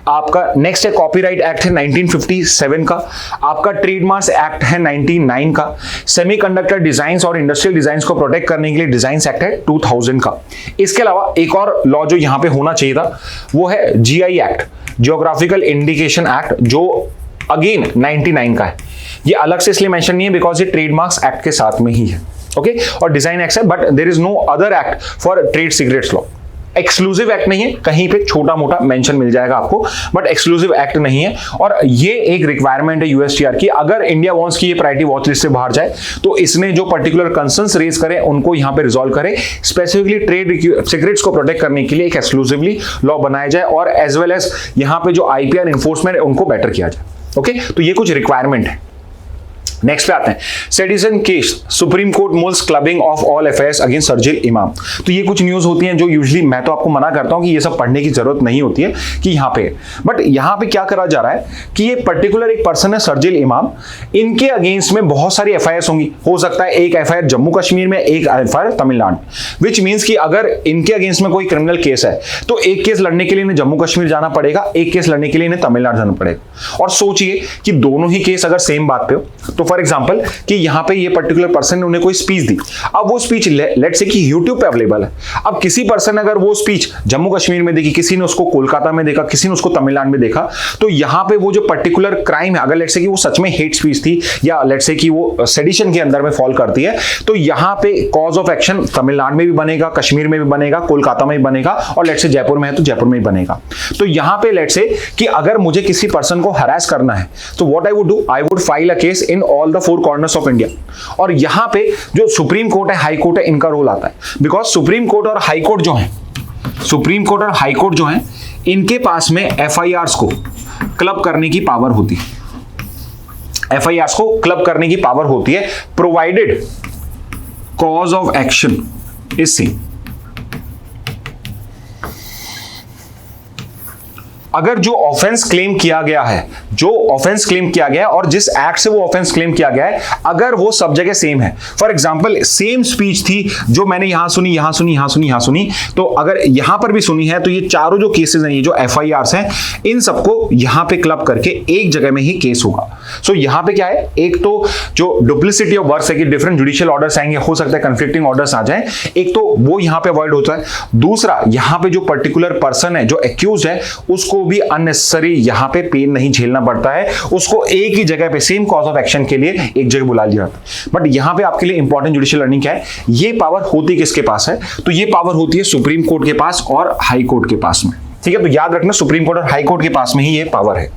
S1: आपका नेक्स्ट है कॉपीराइट एक्ट है 1957 का। आपका ट्रेडमार्क्स एक्ट है 99 का। सेमीकंडक्टर डिजाइन्स और इंडस्ट्रियल डिजाइन्स को प्रोटेक्ट करने के लिए डिजाइन्स एक्ट है 2000 का। इसके अलावा एक और लॉ जो यहां पे होना चाहिए था वो है GI act, geographical indication act, जो अगेन 99 का है। ये अलग से इसलिए मेंशन नहीं है बिकॉज ये ट्रेडमार्क्स एक्ट के साथ में ही है। ओके और डिजाइन एक्ट है, but there is no other act for trade secrets law. Exclusive act नहीं है, कहीं पे छोटा मोटा मेंशन मिल जाएगा आपको, बट एक्सक्लूसिव एक्ट नहीं है। और ये एक रिक्वायरमेंट है यूएसटीआर की, अगर इंडिया वांट्स की ये प्रायोरिटी वॉच लिस्ट से बाहर जाए तो इसने जो पर्टिकुलर कंसर्न्स रेज करे उनको यहां पे रिजॉल्व करे, स्पेसिफिकली ट्रेड सीक्रेट्स को प्रोटेक्ट करने के लिए एक एक्सक्लूसिवली लॉ बनाया जाए, और एज वेल एज यहां पे जो आईपीआर एनफोर्समेंट है उनको बेटर किया जाए। ओके तो ये कुछ रिक्वायरमेंट है। नेक्स्ट पे आते हैं, citizen case, supreme court moles clubbing of all affairs against Sharjeel इमाम। तो ये कुछ न्यूज होती हैं जो यूजुअली मैं तो आपको मना करता हूं कि ये सब पढ़ने की जरूरत नहीं होती है कि यहाँ पे, बट यहाँ पे क्या करा जा रहा है कि ये पर्टिकुलर एक पर्सन है शर्जील इमाम, इनके अगेंस्ट में बहुत सारी एफआईआर होंगी। हो सकता है एक एफआईआर जम्मू कश्मीर में, एक एफआईआर तमिलनाडु, विच मीन्स कि अगर इनके अगेंस्ट में कोई क्रिमिनल केस है तो एक केस लड़ने के लिए इन्हें जम्मू कश्मीर जाना पड़ेगा, एक केस लड़ने के लिए इन्हें तमिलनाडु जाना पड़ेगा। और सोचिए कि दोनों ही केस अगर सेम बात पे हो, तो फॉर एग्जाम्पल कि यहां पे ये पर्टिकुलर पर्सन ने उन्हें कोई स्पीच दी, अब वो स्पीच लेट्स से कि YouTube पे अवेलेबल है। अब किसी पर्सन ने अगर वो स्पीच जम्मू कश्मीर में देखी, किसी ने उसको कोलकाता में देखा, किसी ने उसको तमिलनाडु में देखा, तो यहां पे वो जो पर्टिकुलर क्राइम है, अगर लेट्स से कि वो सच में हेट स्पीच थी या लेट्स से कि वो सेडिशन के अंदर में फॉल करती है, तो यहां पे कॉज ऑफ एक्शन तमिलनाडु में भी बनेगा, कश्मीर में भी बनेगा, कोलकाता में भी बनेगा, और लेट्स से जयपुर में है तो जयपुर में भी बनेगा। तो यहां पे लेट्स से कि अगर मुझे किसी पर्सन को हरास करना है तो what I would do, I would file a case in all the four corners of India. और यहां पे जो सुप्रीम कोर्ट है, हाई कोर्ट है, इनका रोल आता है, बिकॉज सुप्रीम कोर्ट और हाई कोर्ट जो है, सुप्रीम कोर्ट और हाई कोर्ट जो है, इनके पास में एफआईआर्स को क्लब करने की पावर होती है, एफआईआर्स को क्लब करने की पावर होती है, provided cause of action is same. अगर जो ऑफेंस क्लेम किया गया है, जो ऑफेंस क्लेम किया गया है और जिस एक्ट से वो ऑफेंस क्लेम किया गया है, अगर वो सब जगह सेम है, फॉर एग्जांपल सेम स्पीच थी जो मैंने यहां सुनी, यहां सुनी, यहां सुनी, यहां सुनी, तो अगर यहां पर भी सुनी है, तो ये चारों जो केसेस हैं, ये जो एफआईआर्स हैं, इन सबको यहां पे क्लब करके एक जगह में ही केस होगा। सो यहां पे क्या है, एक तो जो डुप्लिसिटी ऑफ वर्ड्स है कि डिफरेंट जुडिशियल ऑर्डर्स आएंगे, हो सकता है कंफ्लिक्टिंग ऑर्डर्स आ जाए, एक तो वो यहां पे अवॉइड होता है। दूसरा, यहां पे जो पर्टिकुलर पर्सन है, जो एक्यूज्ड है, उसको भी अननेसेसरी यहां पे पेन नहीं झेलना पड़ता है, उसको एक ही जगह पे सेम कॉज ऑफ एक्शन के लिए एक जगह बुला लिया जाता है। बट यहां पे आपके लिए इंपॉर्टेंट जुडिशियल लर्निंग क्या है, ये पावर होती किसके पास है, तो ये पावर होती है सुप्रीम कोर्ट के पास और हाई कोर्ट के पास में। ठीक है, तो याद रखना सुप्रीम कोर्ट और हाई कोर्ट के पास में ही ये पावर है।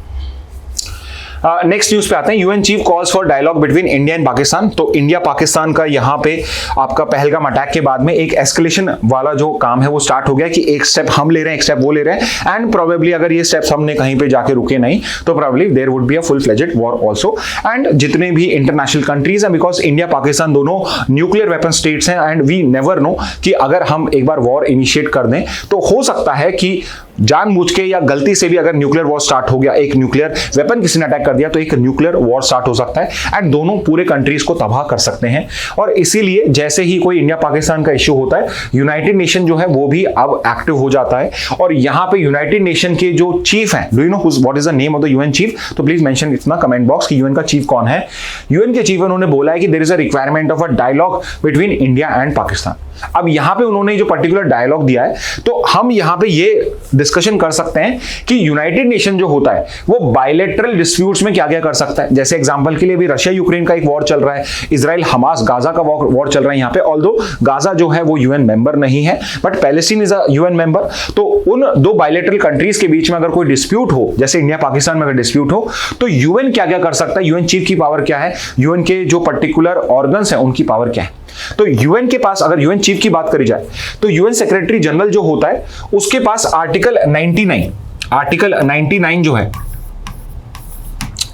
S1: नेक्स्ट न्यूज पे आते हैं। UN chief calls for dialogue between India and Pakistan. तो इंडिया पाकिस्तान का यहाँ पे आपका पहलगाम अटैक के बाद में एक एस्केलेशन वाला जो काम है वो स्टार्ट हो गया कि एक स्टेप हम ले रहे हैं, एक स्टेप वो ले रहे हैं, एंड प्रोबेबली अगर ये स्टेप्स हमने कहीं पे जाके रुके नहीं तो probably there would be a full fledged war also. And जितने भी इंटरनेशनल कंट्रीज हैं, बिकॉज इंडिया पाकिस्तान दोनों न्यूक्लियर वेपन स्टेट्स हैं, एंड वी नेवर नो कि अगर हम एक बार वॉर इनिशिएट कर दें तो हो सकता है कि जानबूझ के या गलती से भी अगर न्यूक्लियर वॉर स्टार्ट हो गया, एक न्यूक्लियर वेपन किसी ने अटैक कर दिया, तो एक न्यूक्लियर वॉर स्टार्ट हो सकता है एंड दोनों पूरे कंट्रीज को तबाह कर सकते हैं। और इसीलिए जैसे ही कोई इंडिया पाकिस्तान का इश्यू होता है, यूनाइटेड नेशन जो है वो भी अब एक्टिव हो जाता है। और यहां पे यूनाइटेड नेशन के जो चीफ हैं, do you know what is the name of the UN chief? तो please mention it in the comment box कि यूएन का चीफ कौन है। यूएन के चीफ उन्होंने बोला है कि there is a requirement of a dialogue between India and Pakistan. अब यहां पे उन्होंने जो पर्टिकुलर डायलॉग दिया है, तो हम यहां पे ये डिस्कशन कर सकते हैं कि यूनाइटेड नेशन जो होता है वो बायलैटरल डिस्प्यूट्स में क्या क्या कर सकता है। जैसे एग्जांपल के लिए भी रशिया यूक्रेन का एक वॉर चल रहा है, इजराइल हमास गाजा का वॉर चल रहा है यहाँ पे, ऑल्दो गाजा जो है वो यूएन मेंबर नहीं है, but Palestine is a UN member. तो उन दो बायलैटरल कंट्रीज के बीच में अगर कोई डिस्प्यूट हो, जैसे इंडिया पाकिस्तान में अगर डिस्प्यूट हो, तो यूएन क्या क्या कर सकता है, यूएन चीफ की पावर क्या है, यूएन के जो पर्टिकुलर ऑर्गन्स हैं उनकी पावर क्या है। तो यूएन के पास अगर यूएन चीफ की बात करी जाए तो यूएन सेक्रेटरी जनरल जो होता है उसके पास आर्टिकल 99 जो है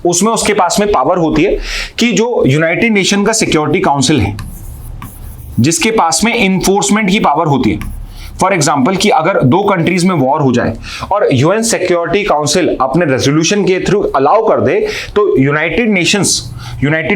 S1: उसमें उसके पास में पावर होती है कि जो यूनाइटेड नेशन का सिक्योरिटी काउंसिल है, जिसके पास में इन्फोर्समेंट की पावर होती है। फॉर एग्जाम्पल कि अगर दो कंट्रीज में वॉर हो जाए और यूएन सिक्योरिटी काउंसिल अपने रेजोल्यूशन के थ्रू अलाउ कर दे, तो यूनाइटेड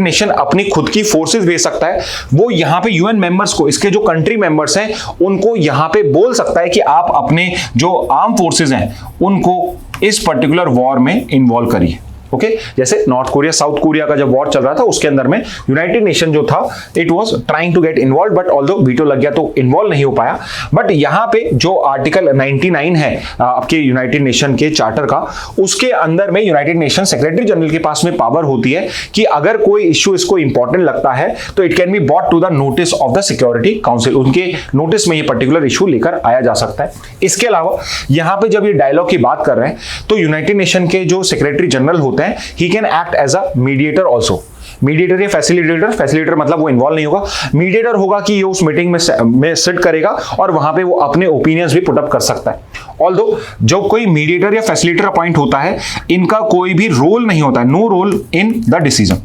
S1: नेशन अपनी खुद की फोर्सेस भेज सकता है। वो यहां पे यूएन मेंबर्स को, इसके जो कंट्री मेंबर्स हैं, उनको यहां पे बोल सकता है कि आप अपने जो आर्म फोर्सेस हैं उनको इस पर्टिकुलर वॉर में इन्वॉल्व करिए। ओके, जैसे नॉर्थ कोरिया साउथ कोरिया का जब वॉर चल रहा था उसके अंदर में यूनाइटेड नेशन जो था it was trying to get involve, but although veto लग गया तो इन्वॉल्व नहीं हो पाया। बट यहां पे जो आर्टिकल 99 है आपके यूनाइटेड नेशन के चार्टर का, उसके अंदर में यूनाइटेड नेशन सेक्रेटरी जनरल के पास में पावर होती है कि अगर कोई इश्यू इसको इंपॉर्टेंट लगता है तो it can be brought to the notice of the security council. उनके नोटिस में ये पर्टिकुलर इश्यू लेकर आया जा सकता है। इसके अलावा यहां पे जब ये डायलॉग की बात कर रहे हैं तो यूनाइटेड नेशन के जो सेक्रेटरी जनरल होते हैं he can act as a mediator also। Mediator या फैसिलिटेटर मतलब वो इन्वॉल्व नहीं होगा, मीडिएटर होगा कि ये उस मीटिंग में सिट करेगा और वहां पे वो अपने ओपिनियंस भी पुट अप कर सकता है। ऑल्दो जो कोई मीडिएटर या फैसिलिटेटर अपॉइंट होता है, इनका कोई भी रोल नहीं होता है, no role in the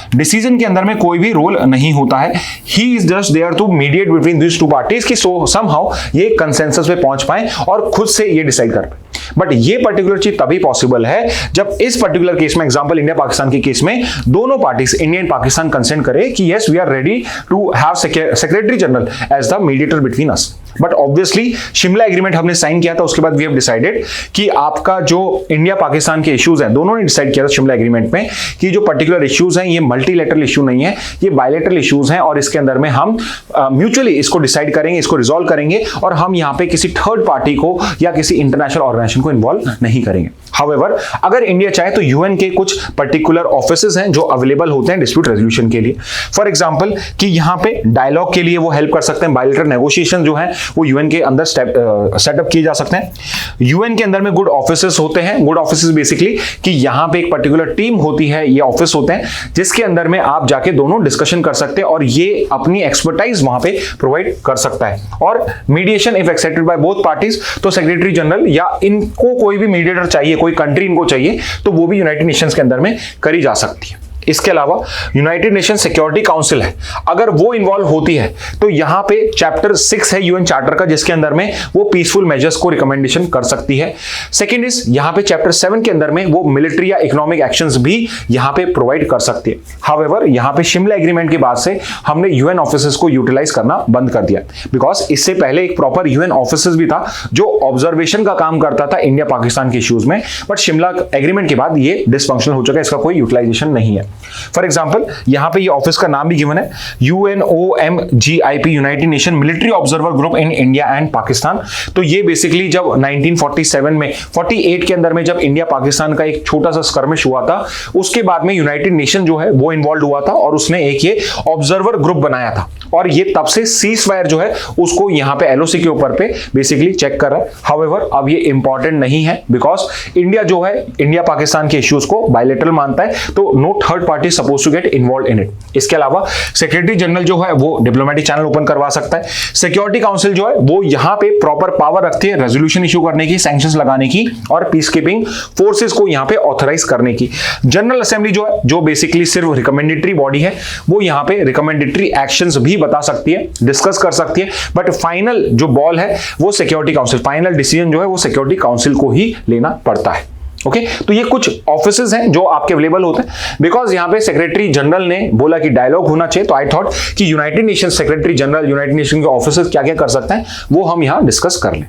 S1: decision के अंदर में कोई भी रोल नहीं होता है। He is just there to mediate between this two parties कि समहाउ ये कंसेंसस पे पहुंच पाए और खुद से ये डिसाइड कर पाए। बट ये पर्टिकुलर चीज तभी पॉसिबल है जब इस पर्टिकुलर केस में, एग्जांपल इंडिया पाकिस्तान के केस में, दोनों parties India and Pakistan consent करे कि yes we are ready to have secretary general as the mediator between us. But obviously Shimla agreement हमने साइन किया था, उसके बाद वी हैव डिसाइडेड कि आपका जो इंडिया पाकिस्तान के इश्यूज हैं, दोनों ने डिसाइड किया था शिमला एग्रीमेंट में कि जो पर्टिकुलर इश्यूज हैं ये मल्टीलेटरल इश्यू नहीं है, ये बायलैटरल इश्यूज हैं और इसके अंदर में हम म्यूचुअली इसको डिसाइड करेंगे, इसको रिजॉल्व करेंगे और हम यहाँ पे किसी थर्ड पार्टी को या किसी इंटरनेशनल ऑर्गेनाइजेशन डिस्कशन को इन्वॉल्व नहीं करेंगे। हाउएवर अगर इंडिया चाहे तो यूएन के कुछ पर्टिकुलर ऑफिसेज हैं जो अवेलेबल होते हैं डिस्प्यूट रेजोल्यूशन के लिए। फॉर एग्जांपल कि यहाँ पे डायलॉग के लिए वो हेल्प कर सकते हैं, बायलैटरल नेगोशिएशन जो है वो यूएन के अंदर सेटअप किए जा सकते हैं। यूएन के अंदर में गुड ऑफिसेस होते हैं। गुड ऑफिसेस बेसिकली कि यहाँ पे एक पर्टिकुलर टीम होती है, ये ऑफिस होते हैं जिसके अंदर में आप जाके दोनों डिस्कशन कर सकते हैं और ये अपनी एक्सपर्टाइज वहां पे प्रोवाइड कर सकता है। और mediation if accepted by both parties, तो सेक्रेटरी जनरल या इनको कोई भी मीडिएटर चाहिए, कोई कंट्री इनको चाहिए, तो वो भी यूनाइटेड नेशंस के अंदर में करी जा सकती है। इसके अलावा यूनाइटेड नेशन सिक्योरिटी काउंसिल है, अगर वो इन्वॉल्व होती है तो यहां पे चैप्टर 6 है यूएन चार्टर का जिसके अंदर में वो पीसफुल मेजर्स को रिकमेंडेशन कर सकती है। सेकंड इज यहां पे चैप्टर 7 के अंदर में वो मिलिट्री या इकोनॉमिक एक्शंस भी यहां पे प्रोवाइड कर सकती है। हाउएवर यहां पे शिमला एग्रीमेंट के बाद से हमने यूएन ऑफिसेस को यूटिलाइज करना बंद कर दिया, बिकॉज इससे पहले एक प्रॉपर यूएन ऑफिसेस भी था जो ऑब्जर्वेशन का काम करता था इंडिया पाकिस्तान के इश्यूज में, बट शिमला एग्रीमेंट के बाद ये डिसफंक्शनल हो चुका है, इसका कोई यूटिलाइजेशन नहीं है। फॉर एग्जाम्पल यहां पे ये ऑफिस का नाम भी गिवन है UNOMGIP, United nation military observer group in India and Pakistan. तो ये बेसिकली जब 1947 में 48 के अंदर में जब इंडिया पाकिस्तान का एक छोटा सा स्कर्मिश हुआ था, उसके बाद में यूनाइटेड नेशन जो है वो इन्वॉल्व हुआ था और उसने एक ये ऑब्जर्वर ग्रुप बनाया था और ये तब से सीज फायर जो है उसको यहां पे LOC के ऊपर पे बेसिकली चेक कर रहा है। हाउएवर अब ये इंपॉर्टेंट नहीं है बिकॉज इंडिया जो है इंडिया पाकिस्तान के इश्यूज को बायलैटरल मानता है, तो no third party suppose to get involve in it. इसके अलावा सेक्रेटरी जनरल जो है वो डिप्लोमेटिक चैनल ओपन करवा सकता है। सिक्योरिटी काउंसिल जो है वो यहां पे प्रॉपर पावर रखती है रेजोल्यूशन इशू करने की, सैंक्शंस लगाने की और पीस कीपिंग फोर्सेस को यहां पे ऑथराइज करने की। जनरल असेंबली जो है जो बेसिकली सिर्फ रिकमेंडेटरी बॉडी है, वो यहां पे रिकमेंडेटरी एक्शंस भी बता सकती है, डिस्कस कर सकती है, बट फाइनल जो बॉल है वो सिक्योरिटी काउंसिल, फाइनल डिसीजन जो है वो सिक्योरिटी काउंसिल को ही लेना पड़ता है। ओके तो ये कुछ ऑफिसेज हैं जो आपके अवेलेबल होते हैं। बिकॉज यहां पे सेक्रेटरी जनरल ने बोला कि डायलॉग होना चाहिए, तो आई थॉट कि United nation secretary general, United nation के ऑफिसेज क्या क्या कर सकते हैं वो हम यहां डिस्कस कर लें।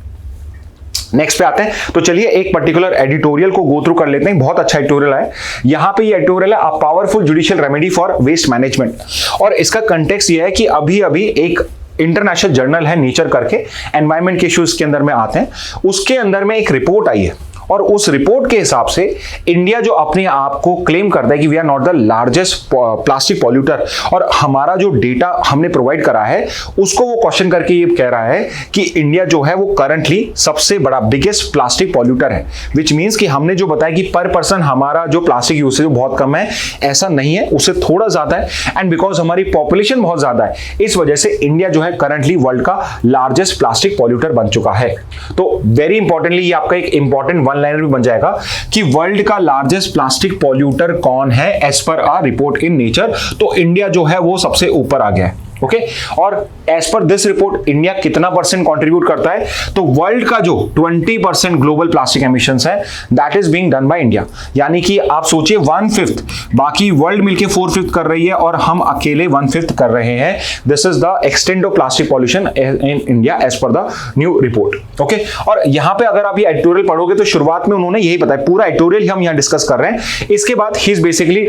S1: नेक्स्ट पे आते हैं, तो चलिए एक पर्टिकुलर एडिटोरियल को गो थ्रू कर लेते हैं। बहुत अच्छा एडिटोरियल है यहां पे, ये एडिटोरियल है a powerful judicial remedy for waste management, और इसका कंटेक्स्ट ये है कि अभी अभी एक इंटरनेशनल जर्नल है नेचर करके, एनवायरमेंट के इश्यूज के अंदर में आते हैं, उसके अंदर में एक रिपोर्ट आई है और उस रिपोर्ट के हिसाब से इंडिया जो अपने आप को क्लेम करता है कि we are not the largest plastic polluter, और हमारा जो डेटा हमने प्रोवाइड करा है उसको वो क्वेश्चन करके ये कह रहा है कि इंडिया जो है वो करंटली सबसे बड़ा बिगेस्ट प्लास्टिक पॉल्यूटर है। विच मीन्स कि हमने जो बताया कि पर पर्सन हमारा जो प्लास्टिक यूसेज बहुत कम है, ऐसा नहीं है, उससे थोड़ा ज्यादा है, एंड बिकॉज हमारी पॉपुलेशन बहुत ज्यादा है इस वजह से इंडिया जो है करंटली वर्ल्ड का लार्जेस्ट प्लास्टिक पॉल्यूटर बन चुका है। तो वेरी इंपॉर्टेंटली ये आपका एक इंपॉर्टेंट वन लाइनर भी बन जाएगा कि वर्ल्ड का लार्जेस्ट प्लास्टिक पॉल्यूटर कौन है as per our report in nature, तो इंडिया जो है वो सबसे ऊपर आ गया है। ओके और as per this report India कितना परसेंट कंट्रीब्यूट करता है, तो वर्ल्ड का जो 20% ग्लोबल प्लास्टिक एमिशंस है that is being done by India, यानी कि आप सोचिए 1/5, बाकी वर्ल्ड मिलके 4/5 कर रही है और हम अकेले 1/5 कर रहे हैं। This is the extent of plastic pollution in India as per the new report. Okay और यहां पे अगर आप ये एडिटोरियल पढ़ोगे तो शुरुआत में उन्होंने यही बताया, पूरा एडिटोरियल हम यहां डिस्कस कर रहे हैं। इसके बाद he is basically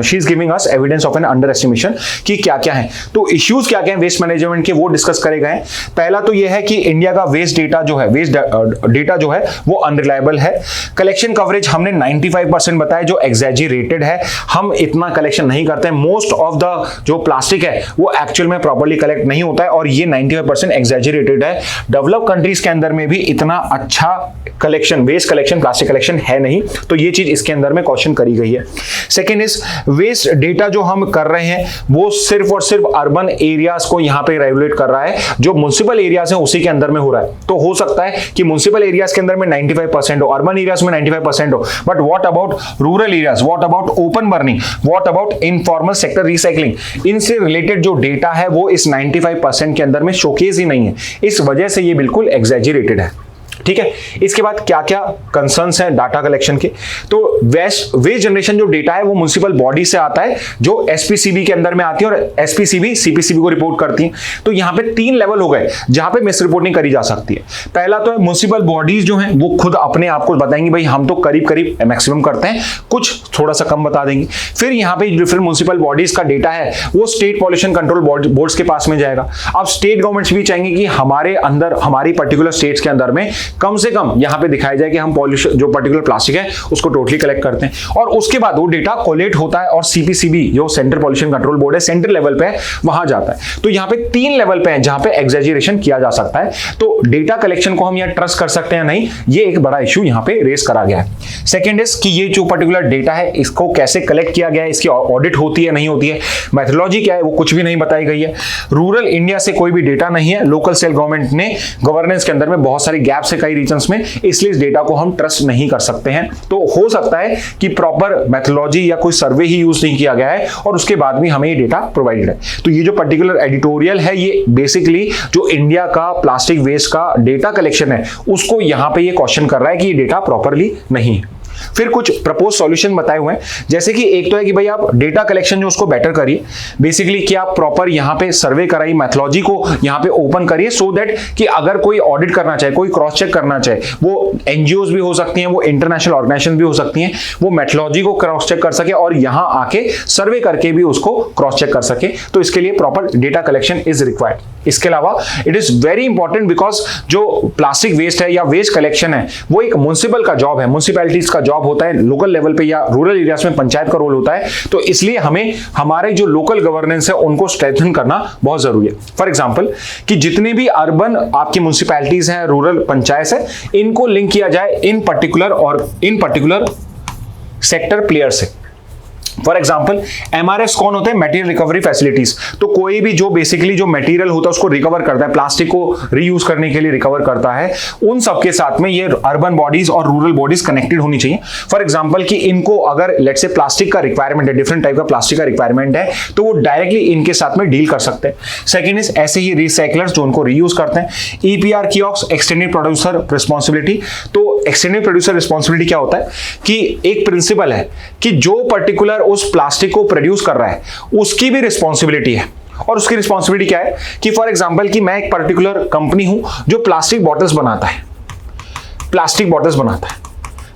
S1: she is giving us evidence of an under estimation कि क्या क्या है, तो इश्यूज क्या क्या हैं वेस्ट मैनेजमेंट के वो डिस्कस करे गए। पहला तो ये है कि इंडिया का वेस्ट डेटा जो है, वेस्ट डेटा जो है वो अनरिलायबल है। कलेक्शन कवरेज हमने 95% बताया जो एग्जैजरेटेड है, हम इतना कलेक्शन नहीं करते हैं। मोस्ट ऑफ द जो प्लास्टिक है वो एक्चुअल में प्रॉपर्ली कलेक्ट नहीं होता है और ये 95% एग्जैजरेटेड है। डेवलप कंट्रीज के अंदर में भी इतना अच्छा collection, waste collection, plastic collection है नहीं, तो ये चीज इसके अंदर में क्वेश्चन करी गई है। सेकेंड इज वेस्ट डेटा जो हम कर रहे हैं वो सिर्फ और सिर्फ अर्बन एरियाज को यहां पे रेगुलेट कर रहा है, जो म्युनिसिपल एरियाज हैं उसी के अंदर में हो रहा है। तो हो सकता है कि म्युनिसिपल एरियाज के अंदर में 95% हो, अर्बन एरियाज में 95% हो, but what about rural areas, what about open burning, what about informal sector recycling, इनसे रिलेटेड जो डेटा है वो इस 95% के अंदर में शोकेस ही नहीं है। इस वजह से ये बिल्कुल एग्जैजरेटेड है। ठीक है, इसके बाद क्या क्या कंसर्न्स हैं डाटा कलेक्शन के, तो वेस्ट जनरेशन जो डेटा है वो म्युनिसिपल बॉडी से आता है जो एसपीसीबी के अंदर में आती है और एसपीसीबी सीपीसीबी को रिपोर्ट करती है। तो यहाँ पे 3 लेवल हो गए जहां पे मिस रिपोर्टिंग करी जा सकती है। पहला तो है म्युनिसिपल बॉडीज जो हैं वो खुद अपने आप को बताएंगी भाई हम तो करीब करीब मैक्सिमम करते हैं, कुछ थोड़ा सा कम बता देंगे। फिर यहाँ पे डिफरेंट म्युनिसिपल बॉडीज का डेटा है वो स्टेट पॉल्यूशन कंट्रोल बोर्ड्स के पास में जाएगा। अब स्टेट गवर्नमेंट्स भी चाहेंगे कि हमारे अंदर, हमारी पर्टिकुलर स्टेट्स के अंदर में कम से कम यहाँ पे दिखाया जाए कि हम पॉल्यूशन जो पर्टिकुलर प्लास्टिक है उसको टोटली कलेक्ट करते हैं, और उसके बाद वो डेटा कोलेट होता है और सीपीसीबी जो सेंट्रल पॉल्यूशन कंट्रोल बोर्ड है सेंट्रल लेवल पे वहां जाता है। तो यहाँ पे 3 लेवल पे है जहां पे एग्जैजरेशन किया जा सकता है। तो डेटा कलेक्शन को हम यहाँ ट्रस्ट कर सकते हैं नहीं, ये एक बड़ा इश्यू यहाँ पे रेस करा गया है। सेकेंड इज कि ये जो पर्टिकुलर डेटा है इसको कैसे कलेक्ट किया गया है, इसकी ऑडिट होती है नहीं होती है, मेथोडोलॉजी क्या है वो कुछ भी नहीं बताई गई है। रूरल इंडिया से कोई भी डेटा नहीं है, लोकल सेल गवर्नमेंट ने गवर्नेंस के अंदर में बहुत सारे गैप्स है कई रीजन्स में, इसलिए इस डेटा को हम ट्रस्ट नहीं कर सकते हैं। तो हो सकता है कि प्रॉपर मेथोडोलॉजी या कोई सर्वे ही यूज नहीं किया गया है और उसके बाद भी हमें ये डेटा प्रोवाइडेड है। तो ये जो पर्टिकुलर एडिटोरियल है ये बेसिकली जो इंडिया का प्लास्टिक वेस्ट का डेटा कलेक्शन है उसको यहां पे ये क्वेश्चन कर रहा है कि ये डेटा प्रॉपरली नहीं है। फिर कुछ प्रपोज सॉल्यूशन बताए हुए हैं, जैसे कि एक तो है कि भाई आप डेटा कलेक्शन जो उसको बेटर करिए, बेसिकली कि आप प्रॉपर यहां पे सर्वे कराइए, मेथोडोलॉजी को यहां पे ओपन करिए सो दैट कि अगर कोई ऑडिट करना चाहे, कोई क्रॉस चेक करना चाहे, वो एनजीओज भी हो सकती हैं, वो इंटरनेशनल ऑर्गेनाइजेशन भी हो सकती हैं, वो मेथोडोलॉजी को क्रॉस चेक कर सके और यहां आके सर्वे करके भी उसको क्रॉस चेक कर सके। तो इसके लिए proper data collection is required. इसके अलावा it is very important because जो प्लास्टिक वेस्ट है या वेस्ट कलेक्शन है वो एक म्युनिसिपल का जॉब है, म्युनिसिपैलिटीज का जॉब होता है, लोकल लेवल पे या रूरल एरियाज में पंचायत का रोल होता है। तो इसलिए हमें हमारे जो लोकल गवर्नेंस है उनको स्ट्रेंथन करना बहुत जरूरी है। फॉर एग्जांपल कि जितने भी अर्बन आपकी म्युनिसिपैलिटीज हैं, रूरल पंचायत है, इनको लिंक किया जाए इन पर्टिकुलर सेक्टर प्लेयर से। फॉर एग्जाम्पल एमआरएफ कौन होते हैं? Material recovery facilities. तो कोई भी जो बेसिकली जो मटेरियल होता है उसको रिकवर करता है, प्लास्टिक को रीयूज करने के लिए रिकवर करता है, उन सबके साथ में ये अर्बन बॉडीज और रूरल बॉडीज कनेक्टेड होनी चाहिए। फॉर एग्जाम्पल कि इनको अगर लेट्स से प्लास्टिक का रिक्वायरमेंट है, डिफरेंट टाइप का प्लास्टिक का रिक्वायरमेंट है, तो वो डायरेक्टली इनके साथ में डील कर सकते हैं। सेकेंड इज ऐसे ही रिसाइकलर्स जो उनको रीयूज करते हैं। EPR kiosk, extended producer responsibility. तो एक्सटेंडेड प्रोड्यूसर रिस्पॉन्सिबिलिटी क्या होता है कि एक प्रिंसिपल है कि जो पर्टिकुलर उस प्लास्टिक को प्रोड्यूस कर रहा है उसकी भी रिस्पॉन्सिबिलिटी है। और उसकी रिस्पॉन्सिबिलिटी क्या है कि फॉर एग्जांपल कि मैं एक पर्टिकुलर कंपनी हूं जो प्लास्टिक बॉटल्स बनाता है,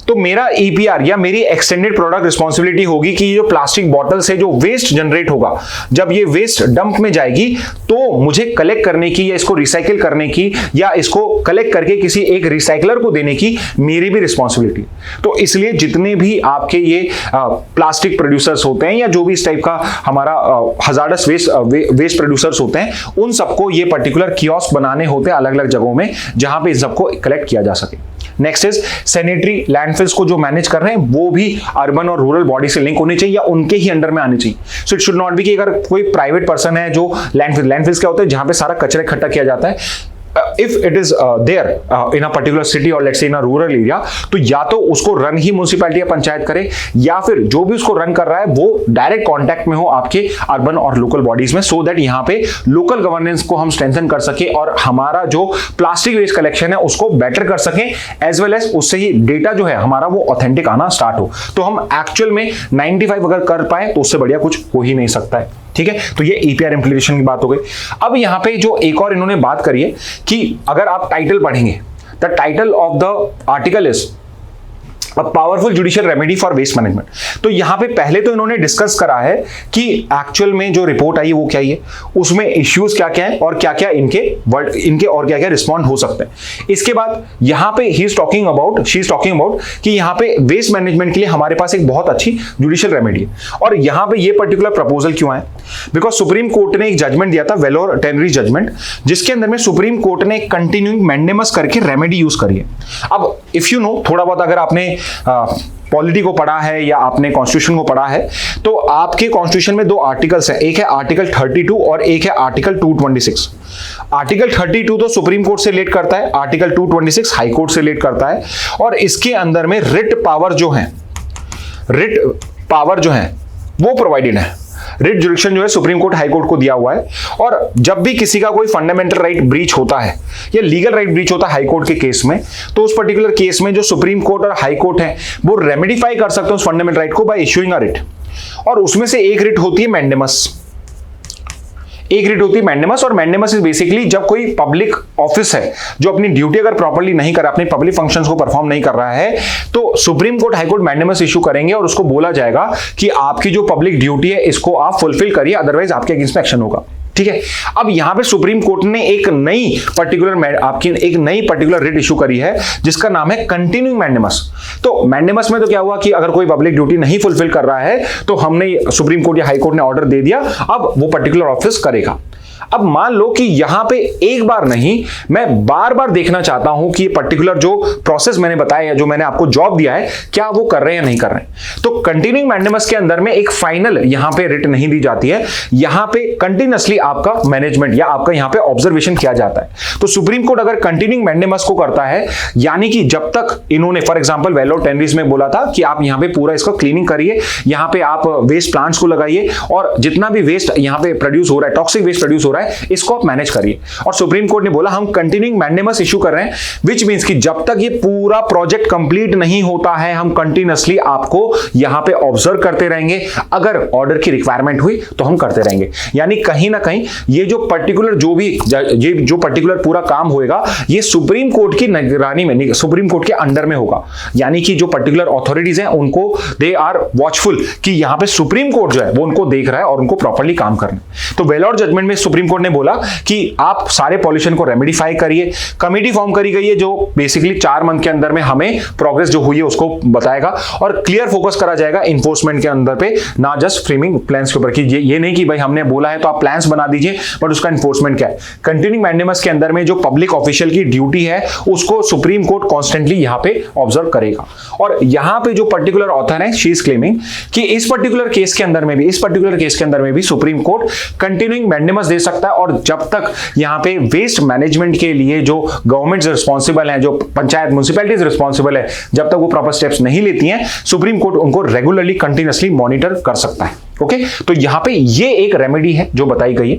S1: तो मेरा ईपीआर या मेरी एक्सटेंडेड प्रोडक्ट रिस्पॉन्सिबिलिटी होगी कि ये जो प्लास्टिक बॉटल से जो वेस्ट जनरेट होगा, जब ये वेस्ट डंप में जाएगी तो मुझे कलेक्ट करने की या इसको रिसाइकिल करने की या इसको कलेक्ट करके किसी एक रिसाइकलर को देने की मेरी भी रिस्पॉन्सिबिलिटी। तो इसलिए जितने भी आपके ये प्लास्टिक प्रोड्यूसर्स होते हैं या जो भी इस टाइप का हमारा हजार्डस वेस्ट प्रोड्यूसर्स होते हैं, उन सबको ये पर्टिकुलर कियोस्क बनाने होते हैं अलग अलग जगहों में जहां पे इन सबको कलेक्ट किया जा सके। नेक्स्ट इज सैनिटरी लैंडफिल्स को जो मैनेज कर रहे हैं वो भी अर्बन और रूरल बॉडी से लिंक होने चाहिए या उनके ही अंडर में आने चाहिए। So it should not be कि अगर कोई प्राइवेट पर्सन है जो लैंडफिल्स क्या होता है जहां पे सारा कचरा इकट्ठा किया जाता है, if it is there in a particular city or let's say in a rural area, तो या तो उसको रन ही म्युनिसिपैलिटी या पंचायत करे या फिर जो भी उसको रन कर रहा है वो डायरेक्ट कांटेक्ट में हो आपके अर्बन और लोकल बॉडीज में, सो दैट यहाँ पे लोकल गवर्नेंस को हम स्ट्रेंथन कर सके और हमारा जो प्लास्टिक वेस्ट कलेक्शन है उसको बेटर कर सके, एज वेल एज उससे ही डेटा जो है हमारा वो ऑथेंटिक आना स्टार्ट हो। तो हम एक्चुअल में 95 अगर कर पाए तो उससे बढ़िया कुछ हो ही नहीं सकता है। ठीक है, तो ये ईपीआर इंप्लीमेंटेशन की बात हो गई। अब यहां पे जो एक और इन्होंने बात करी है कि अगर आप टाइटल पढ़ेंगे, the title of the article is a powerful judicial remedy for waste management. तो यहां पे पहले तो इन्होंने डिस्कस करा है कि एक्चुअल में जो रिपोर्ट आई है वो क्या है, उसमें इश्यूज क्या क्या है और क्या क्या इनके और क्या क्या रिस्पॉन्ड हो सकते हैं। इसके बाद यहां पे शी इज टॉकिंग अबाउट कि यहां पे वेस्ट मैनेजमेंट के लिए हमारे पास एक बहुत अच्छी जुडिशियल रेमेडी है। और यहां पे ये पर्टिकुलर प्रपोजल क्यों है? बिकॉज सुप्रीम कोर्ट ने एक जजमेंट दिया था, वेलोर टेनरी जजमेंट, जिसके अंदर में सुप्रीम कोर्ट ने कंटिन्यूइंग मैंडेमस करके रेमेडी यूज करी है। अब इफ यू नो थोड़ा बहुत अगर आपने पॉलिटी को पढ़ा है या आपने कॉन्स्टिट्यूशन को पढ़ा है तो आपके कॉन्स्टिट्यूशन में 2 आर्टिकल्स हैं, एक है आर्टिकल 32 और एक है आर्टिकल 226। आर्टिकल 32 तो सुप्रीम कोर्ट से रिलेट करता है, आर्टिकल 226 हाई कोर्ट से रिलेट करता है और इसके अंदर में रिट पावर जो है वो प्रोवाइडेड है। रिट जुरिडिक्शन जो है सुप्रीम कोर्ट हाई कोर्ट को दिया हुआ है और जब भी किसी का कोई फंडामेंटल राइट ब्रीच होता है या लीगल राइट ब्रीच होता है हाई कोर्ट के केस में, तो उस पर्टिकुलर केस में जो सुप्रीम कोर्ट और हाई कोर्ट है वो रेमेडिफाई कर सकते हैं उस फंडामेंटल राइट को बाय इशूइंग अ रिट। और उसमें से एक रिट होती है मैंडेमस। और मैंडेमस इज बेसिकली जब कोई पब्लिक ऑफिस है जो अपनी ड्यूटी अगर प्रॉपर्ली नहीं कर रहा, अपने पब्लिक फंक्शंस को परफॉर्म नहीं कर रहा है, तो supreme court high court mandamus issue करेंगे और उसको बोला जाएगा कि आपकी जो पब्लिक ड्यूटी है इसको आप फुलफिल करिए, अदरवाइज आपके अगेंस्ट में एक्शन होगा। ठीक है। अब यहां पे सुप्रीम कोर्ट ने एक नई पर्टिकुलर रिट इशू करी है जिसका नाम है कंटिन्यूइंग मैंडेमस। तो मैंडेमस में तो क्या हुआ कि अगर कोई पब्लिक ड्यूटी नहीं फुलफिल कर रहा है तो हमने सुप्रीम कोर्ट या हाई कोर्ट ने ऑर्डर दे दिया, अब वो पर्टिकुलर ऑफिस करेगा। अब मान लो कि यहां पे एक बार नहीं, मैं बार बार देखना चाहता हूं कि ये पर्टिकुलर जो प्रोसेस मैंने बताया, जो मैंने आपको जॉब दिया है, क्या वो कर रहे हैं या नहीं कर रहे हैं। तो कंटिन्यूइंग मैंडेमस के अंदर में एक फाइनल यहां पे रिट नहीं दी जाती है, यहां पे कंटिन्यूअसली आपका मैनेजमेंट या आपका यहां पे ऑब्जर्वेशन किया जाता है। तो सुप्रीम कोर्ट अगर कंटिन्यूइंग मैंडेमस को करता है, यानी कि जब तक इन्होंने फॉर एग्जांपल वेलोर टेनरीज में बोला था कि आप यहां पे पूरा इसको क्लीनिंग करिए, यहां पे आप वेस्ट प्लांट्स को लगाइए और जितना भी वेस्ट यहां पे प्रोड्यूस हो रहा है, टॉक्सिक वेस्ट प्रोड्यूस हो रहा है, इसको आप मैनेज करिए। और सुप्रीम कोर्ट ने बोला हम कंटिन्यूइंग मैंडेमस इशू कर रहे हैं, विच मींस कि जब तक ये पूरा प्रोजेक्ट कंप्लीट नहीं होता है हम कंटिन्यूअसली आपको यहां पे ऑब्जर्व करते रहेंगे, अगर ऑर्डर की रिक्वायरमेंट हुई तो हम करते रहेंगे। यानी कहीं ना कहीं ये जो पर्टिकुलर पूरा काम होएगा ये सुप्रीम कोर्ट की निगरानी में, सुप्रीम कोर्ट के अंडर में होगा। यानी कि जो पर्टिकुलर अथॉरिटीज हैं उनको दे आर वॉचफुल कि यहां पे सुप्रीम कोर्ट जो है वो उनको देख रहा है और उनको प्रॉपर्ली काम करना है। तो वेलोर जजमेंट में सुप्रीम कोर्ट ने बोला कि आप सारे पॉल्यूशन को रेमेडिफाई करिए। कमेटी फॉर्म करी गई है जो बेसिकली 4 मंथ के अंदर में हमें प्रोग्रेस जो हुई है उसको बताएगा और क्लियर फोकस करा जाएगा इन्फोर्समेंट के अंदर पे, ना जस्ट फ्रेमिंग प्लान्स के ऊपर कि ये नहीं कि भाई हमने बोला है तो आप प्लान्स बना दीजिए बट उसका इन्फोर्समेंट क्या है। कंटिन्यूइंग मैंडेमस के अंदर में जो पब्लिक ऑफिशियल की ड्यूटी है उसको सुप्रीम कोर्ट कॉन्स्टेंटली यहां पे ऑब्जर्व करेगा। और यहां पे जो पर्टिकुलर ऑथर है शी इज क्लेमिंग कि इस पर्टिकुलर केस के अंदर में भी सुप्रीम कोर्ट कंटिन्यूइंग मैंडेमस दे सकता है। और जब तक यहां पे वेस्ट मैनेजमेंट के लिए जो गवर्नमेंट रिस्पॉन्सिबल है, जो पंचायत म्युनिसिपैलिटीज रिस्पॉन्सिबल है, जब तक वो प्रॉपर स्टेप्स नहीं लेती हैं सुप्रीम कोर्ट उनको रेगुलरली कंटिन्यूअसली मॉनिटर कर सकता है। ओके, तो यहां पे ये एक रेमेडी है जो बताई गई है।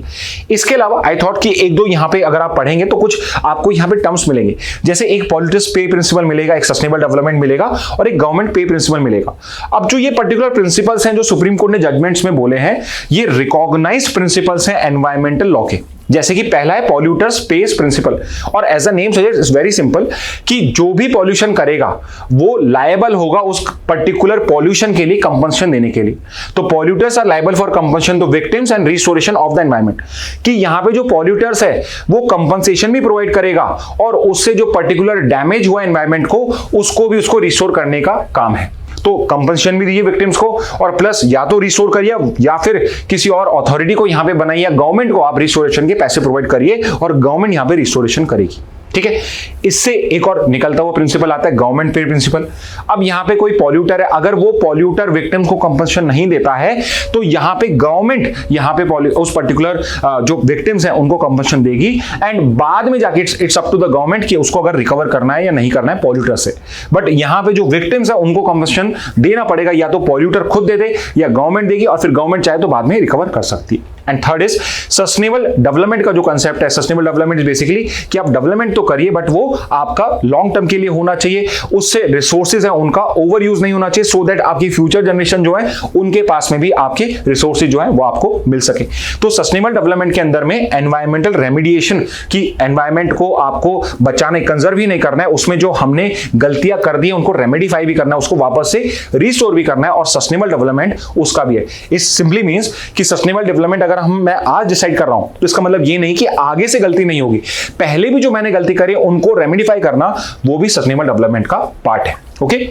S1: इसके अलावा आई थॉट कि एक दो यहां पे अगर आप पढ़ेंगे तो कुछ आपको यहां पे टर्म्स मिलेंगे, जैसे एक पॉल्यूटर्स पे प्रिंसिपल मिलेगा, एक सस्टेनेबल डेवलपमेंट मिलेगा और एक गवर्नमेंट पे प्रिंसिपल मिलेगा। अब जो ये पर्टिकुलर प्रिंसिपल्स हैं जो सुप्रीम कोर्ट ने जजमेंट्स में बोले हैं, ये रिकॉग्नाइज्ड प्रिंसिपल्स हैं एनवायरमेंटल लॉ के। जैसे कि पहला है पॉल्यूटर्स पेस प्रिंसिपल, और as a name suggest it's very simple कि जो भी पॉल्यूशन करेगा वो लायबल होगा उस पर्टिकुलर पॉल्यूशन के लिए कंपनसेशन देने के लिए। तो polluters are liable for compensation to victims and restoration of the environment, कि यहां पे जो पॉल्यूटर्स है वो कंपनसेशन भी प्रोवाइड करेगा और उससे जो पर्टिकुलर डैमेज हुआ एनवायरनमेंट को उसको रिस्टोर करने का काम है। तो कंपनसेशन भी दीजिए विक्टिम्स को और प्लस या तो रिस्टोर करिए या फिर किसी और अथॉरिटी को यहां पे बनाइए, या गवर्नमेंट को आप रिस्टोरेशन के पैसे प्रोवाइड करिए और गवर्नमेंट यहां पे रिस्टोरेशन करेगी। ठीक है, इससे एक और निकलता हुआ प्रिंसिपल आता है गवर्नमेंट पे प्रिंसिपल। अब यहां पे कोई पॉल्यूटर है, अगर वो पॉल्यूटर विक्टिम को कंपनसेशन नहीं देता है तो यहां पे गवर्नमेंट यहां पे उस पर्टिकुलर जो विक्टिम्स हैं उनको कंपनसेशन देगी एंड बाद में जाके it's up to the government कि उसको अगर रिकवर करना है या नहीं करना है पॉल्यूटर से। बट यहां पे जो विक्टिम्स है उनको कंपनसेशन देना पड़ेगा, या तो पॉल्यूटर खुद दे दे या गवर्नमेंट देगी, और फिर गवर्नमेंट चाहे तो बाद में रिकवर कर सकती है। And third is sustainable development का जो कंसेप्ट है। सस्टेनेबल डेवलपमेंट इज बेसिकली कि आप डेवलपमेंट तो करिए बट वो आपका लॉन्ग टर्म के लिए होना चाहिए, उससे रिसोर्सेज है उनका ओवर यूज नहीं होना चाहिए, सो दैट आपकी फ्यूचर जनरेशन जो है उनके पास में भी आपके रिसोर्सेज जो है वो आपको मिल सके। तो सस्टेनेबल डेवलपमेंट के अंदर में एनवायरमेंटल रेमिडिएशन की एनवायरमेंट को आपको बचाने कंजर्व ही नहीं करना है, उसमें जो हमने गलतियां कर दी है उनको रेमेडिफाई भी करना है, उसको वापस से रिस्टोर भी करना है, और सस्टेनेबल डेवलपमेंट उसका भी है। इट सिंपली मींस कि सस्टेनेबल डेवलपमेंट अगर मैं आज डिसाइड कर रहा हूं तो इसका मतलब ये नहीं कि आगे से गलती नहीं होगी, पहले भी जो मैंने गलती करी उनको रेमेडिफाई करना वो भी सस्टेनेबल डेवलपमेंट का पार्ट है। ओके,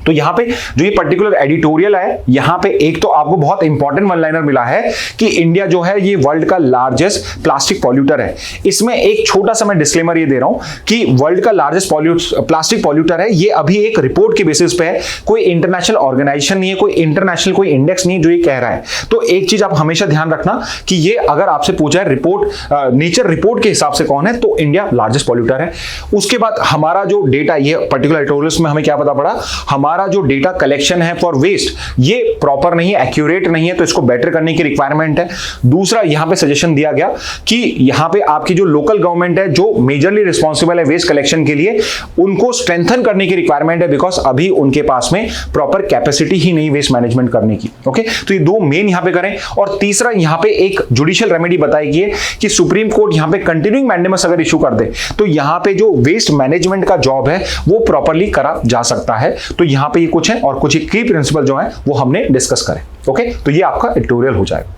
S1: तो यहां पे जो ये पर्टिकुलर एडिटोरियल है, यहां पे एक तो आपको बहुत इंपॉर्टेंट वन लाइनर मिला है कि इंडिया जो है ये वर्ल्ड का लार्जेस्ट प्लास्टिक पॉल्यूटर है। इसमें एक छोटा सा मैं डिस्क्लेमर ये दे रहा हूं कि वर्ल्ड का लार्जेस्ट प्लास्टिक पॉल्यूटर है, ये अभी एक रिपोर्ट के बेसिस पे है, कोई इंटरनेशनल ऑर्गेनाइजेशन नहीं है, कोई इंटरनेशनल कोई इंडेक्स नहीं है जो ये कह रहा है। तो एक चीज आप हमेशा ध्यान रखना कि ये अगर आपसे पूछा है रिपोर्ट नेचर रिपोर्ट के हिसाब से कौन है, तो इंडिया लार्जेस्ट पॉल्यूटर है। उसके बाद हमारा जो डेटा, ये पर्टिकुलर एडिटोरियल में हमें क्या पता पड़ा, हमारा जो डेटा कलेक्शन है फॉर वेस्ट ये प्रॉपर नहीं है, एक्यूरेट नहीं है, तो इसको बेटर करने की रिक्वायरमेंट है। दूसरा यहां पे सजेशन दिया गया कि यहां पे आपकी जो लोकल गवर्नमेंट है जो मेजरली रिस्पॉन्सिबल है वेस्ट कलेक्शन के लिए, उनको स्ट्रेंथन करने की रिक्वायरमेंट है, बिकॉज अभी उनके पास में प्रॉपर कैपेसिटी ही नहीं वेस्ट मैनेजमेंट करने की। ओके, तो ये दो मेन यहां पे करें। और तीसरा यहां पे एक जुडिशियल रेमेडी बताई गई है कि सुप्रीम कोर्ट यहां पे कंटिन्यूइंग मैंडेमस अगर इशू कर दे तो यहां पे जो वेस्ट मैनेजमेंट का जॉब है वो प्रॉपरली करा जा सकता है। तो यहां पे कुछ है और कुछ की प्रिंसिपल जो है वो हमने डिस्कस करें। ओके, तो ये आपका एडिटोरियल हो जाएगा।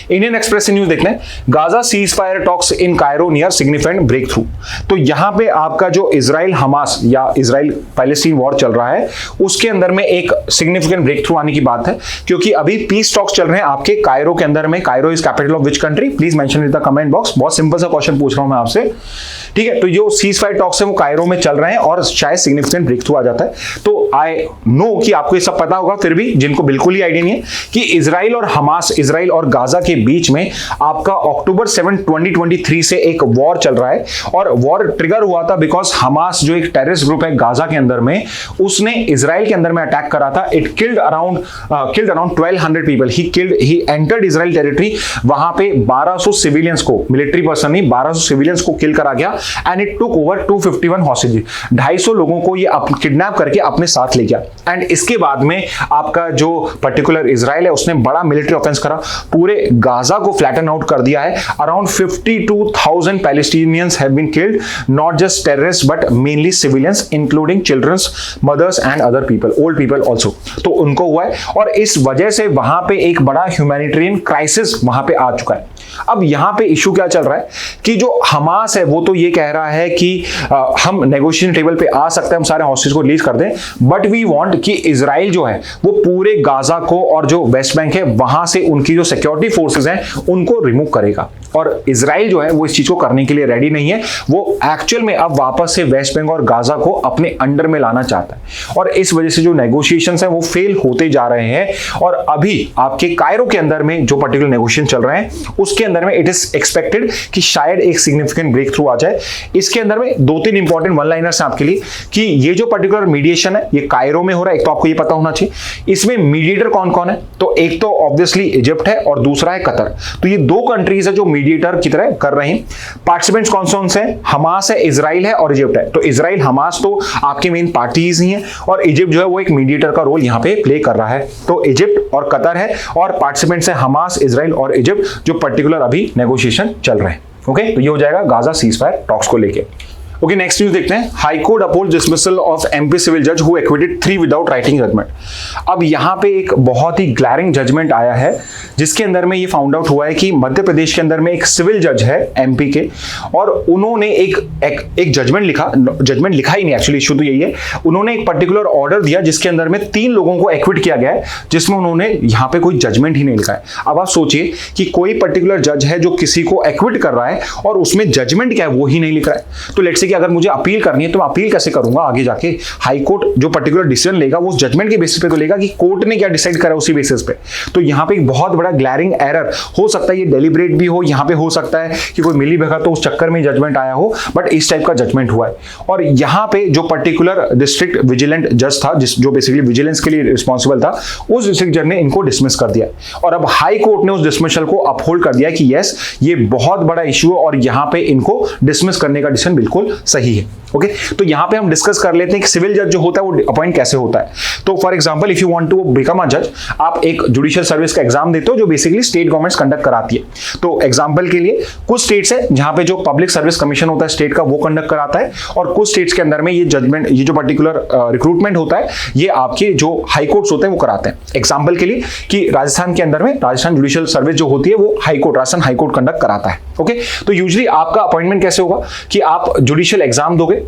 S1: इंडियन एक्सप्रेस न्यूज देखते हैं, Gaza ceasefire talks in Cairo near significant breakthrough. तो यहां पे आपका जो इजराइल हमास या इजराइल पैलेस्टीन वॉर चल रहा है उसके अंदर में एक सिग्निफिकेंट ब्रेक थ्रू आने की बात है, क्योंकि अभी पीस टॉक्स चल रहे हैं आपके कायरो के अंदर में। Cairo is capital of which country, please mention in the comment box. बहुत सिंपल सा क्वेश्चन पूछ रहा हूं मैं आपसे, ठीक है। तो जो सीज फायर टॉक्स है वो कायरो में चल रहे हैं और शायद सिग्निफिकेंट ब्रेक थ्रू आ जाता है। तो आई नो कि आपको ये सब पता होगा, फिर भी जिनको बिल्कुल ही आइडिया नहीं है कि इजराइल और हमास, इजराइल और गाजा के बीच में आपका अक्टूबर 7, 2023 से एक वॉर चल रहा है। और वॉर ट्रिगर हुआ था बिकॉज हमास जो एक टेररिस्ट ग्रुप है गाजा के अंदर में, उसने इजराइल के अंदर में अटैक करा था। It killed around 1200 people. He entered Israel territory. वहां पे 1200 सिविलियंस को, मिलिट्री पर्सन नहीं, 1200 सिविलियंस को किल करा गया and it took over 251 hostage. 250 लोगों को ये किडनैप करके अपने साथ ले गया। एंड इसके बाद में आपका जो पर्टिकुलर इजराइल है उसने बड़ा मिलिट्री ऑफेंस करा, पूरे गाजा को फ्लैटन आउट कर दिया है। Around 52,000 Palestinians have been killed, not just terrorist but mainly civilians including childrens, mothers and other people, old people also. तो उनको हुआ है और इस वजह से वहां पे एक बड़ा ह्यूमैनिटेरियन क्राइसिस वहां पे आ चुका है। अब यहां पे इशू क्या चल रहा है कि जो हमास है वो तो ये कह रहा है कि हम नेगोशिएशन टेबल पे आ सकते हैं, हम सारे हॉस्टेज को रिलीज कर दें, बट वी वांट कि इजराइल जो है वो पूरे गाजा को और जो वेस्ट बैंक है वहां से उनकी जो सिक्योरिटी फोर्सेस हैं उनको रिमूव करेगा। और इजराइल जो है वो इस चीज को करने के लिए रेडी नहीं है। वो एक्चुअल में अब वापस से वेस्ट बैंक और गाजा को अपने अंडर में लाना चाहता है और इस वजह से जो नेगोशिएशंस हैं वो फेल होते जा रहे हैं। और अभी आपके कायरो के अंदर में जो पर्टिकुलर नेगोशिएशन चल रहे हैं उसके अंदर में इट इज एक्सपेक्टेड कि शायद एक सिग्निफिकेंट ब्रेक थ्रू आ जाए। इसके अंदर में 2-3 इंपॉर्टेंट वन लाइनर्स हैं आपके लिए कि ये जो पर्टिकुलर मीडिएशन है ये कायरो में हो रहा है। एक तो आपको ये पता होना चाहिए इसमें मीडिएटर कौन कौन है। तो एक तो ऑब्वियसली इजिप्ट है और दूसरा है कतर। तो ये 2 कंट्रीज है जो मीडिएटर की तरह कर रहे हैं। पार्टिसिपेंट्स कौन से हैं? हमास है, इजराइल है और इजिप्ट है। तो इजराइल हमास तो आपके मेन पार्टीज ही हैं और इजिप्ट जो है वो एक मीडिएटर का रोल यहां पे प्ले कर रहा है। तो इजिप्ट और कतर है और पार्टिसिपेंट्स है हमास, इजराइल और इजिप्ट जो पर्टिकुलर अभी नेगोशिएशन चल रहे हैं। ओके, तो ये हो जाएगा गाजा सीज फायर टॉक्स को लेके। ओके, नेक्स्ट न्यूज देखते हैं। High court uphold dismissal of MP civil जज who acquitted 3 without writing judgement. अब यहां पे एक बहुत ही ग्लैरिंग जजमेंट आया है जिसके अंदर में ये फाउंड आउट हुआ है कि मध्य प्रदेश के अंदर में एक सिविल जज है एमपी के और उन्होंने एक जजमेंट लिखा ही नहीं, एक्चुअली इशू तो यही है। उन्होंने एक पर्टिकुलर ऑर्डर दिया जिसके अंदर में 3 लोगों को एक्विट किया गया है जिसमें उन्होंने यहां पे कोई जजमेंट ही नहीं लिखा है। अब आप सोचिए कि कोई पर्टिकुलर जज है जो किसी को एक्विट कर रहा है और उसमें जजमेंट क्या है वो ही नहीं लिख रहा है। तो लेट्स से कि अगर मुझे अपील करनी है तो मैं अपील कैसे करूंगा आगे जाके? हाई कोर्ट जो पर्टिकुलर डिसीजन लेगा वो जजमेंट के बेसिस पे तो लेगा कि कोर्ट ने क्या डिसाइड करा उसी बेसिस पे। तो यहां पे एक बहुत बड़ा ग्लैरिंग एरर हो सकता है, ये डेलिब्रेट भी हो, यहां पे हो सकता है कि कोई मिली भगत तो उस चक्कर में जजमेंट आया हो, बट इस टाइप का जजमेंट हुआ है। और यहां पे जो पर्टिकुलर डिस्ट्रिक्ट विजिलेंट जज था जो बेसिकली विजिलेंस के लिए रिस्पॉन्सिबल था, उस डिस्ट्रिक्ट जज ने इनको डिसमिस कर दिया और अब हाई कोर्ट ने उस डिसमिसल को अपहोल्ड कर दिया कि यस ये बहुत बड़ा इशू है और यहां पे इनको डिसमिस करने का डिसीजन बिल्कुल सही है। ओके, तो यहां पे हम डिस्कस कर लेते हैं कि सिविल जज जो होता है वो अपॉइंट कैसे होता है। तो for example if you want to become a जज, आप एक जुडिशियल सर्विस का एग्जाम देते हो जो बेसिकली स्टेट गवर्नमेंट्स कंडक्ट कराती है। तो एग्जांपल के लिए कुछ स्टेट्स है जहां पे जो पब्लिक सर्विस कमीशन होता है स्टेट का वो कंडक्ट कराता है और कुछ स्टेट्स के अंदर में ये जजमेंट, ये जो पर्टिकुलर रिक्रूटमेंट होता है ये आपके जो हाई कोर्ट्स होते हैं वो कराते हैं। एग्जांपल के लिए कि राजस्थान के अंदर में राजस्थान जुडिशियल सर्विस जो होती है वो high court, Rajasthan high court conduct कराता है। ओके, तो यूजुअली आपका अपॉइंटमेंट कैसे होगा कि आप जुडिशियल एग्जाम दोगे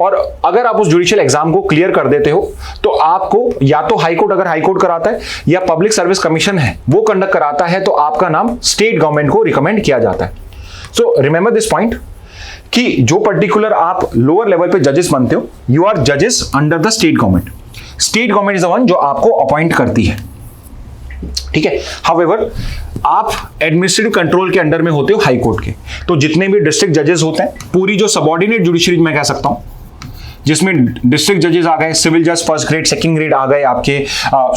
S1: और अगर आप उस जुडिशियल एग्जाम को क्लियर कर देते हो तो आपको या तो हाई कोर्ट, अगर हाई कोर्ट कराता है, या पब्लिक सर्विस कमीशन है वो कंडक्ट कराता है, तो आपका नाम स्टेट गवर्नमेंट को रिकमेंड किया जाता है। सो रिमेंबर दिस पॉइंट कि जो पर्टिकुलर आप लोअर लेवल पे जजेस बनते हो, यू आर जजेस under the state government. State government is the one जो आपको अपॉइंट करती है, ठीक है। हाउएवर आप एडमिनिस्ट्रेटिव कंट्रोल के अंडर में होते हो हाई कोर्ट के। तो जितने भी डिस्ट्रिक्ट जजेस होते हैं, पूरी जो सबऑर्डिनेट जुडिशरी मैं कह सकता हूं, जिसमें डिस्ट्रिक्ट जजेस आ गए, सिविल जज फर्स्ट ग्रेड सेकंड ग्रेड आ गए आपके,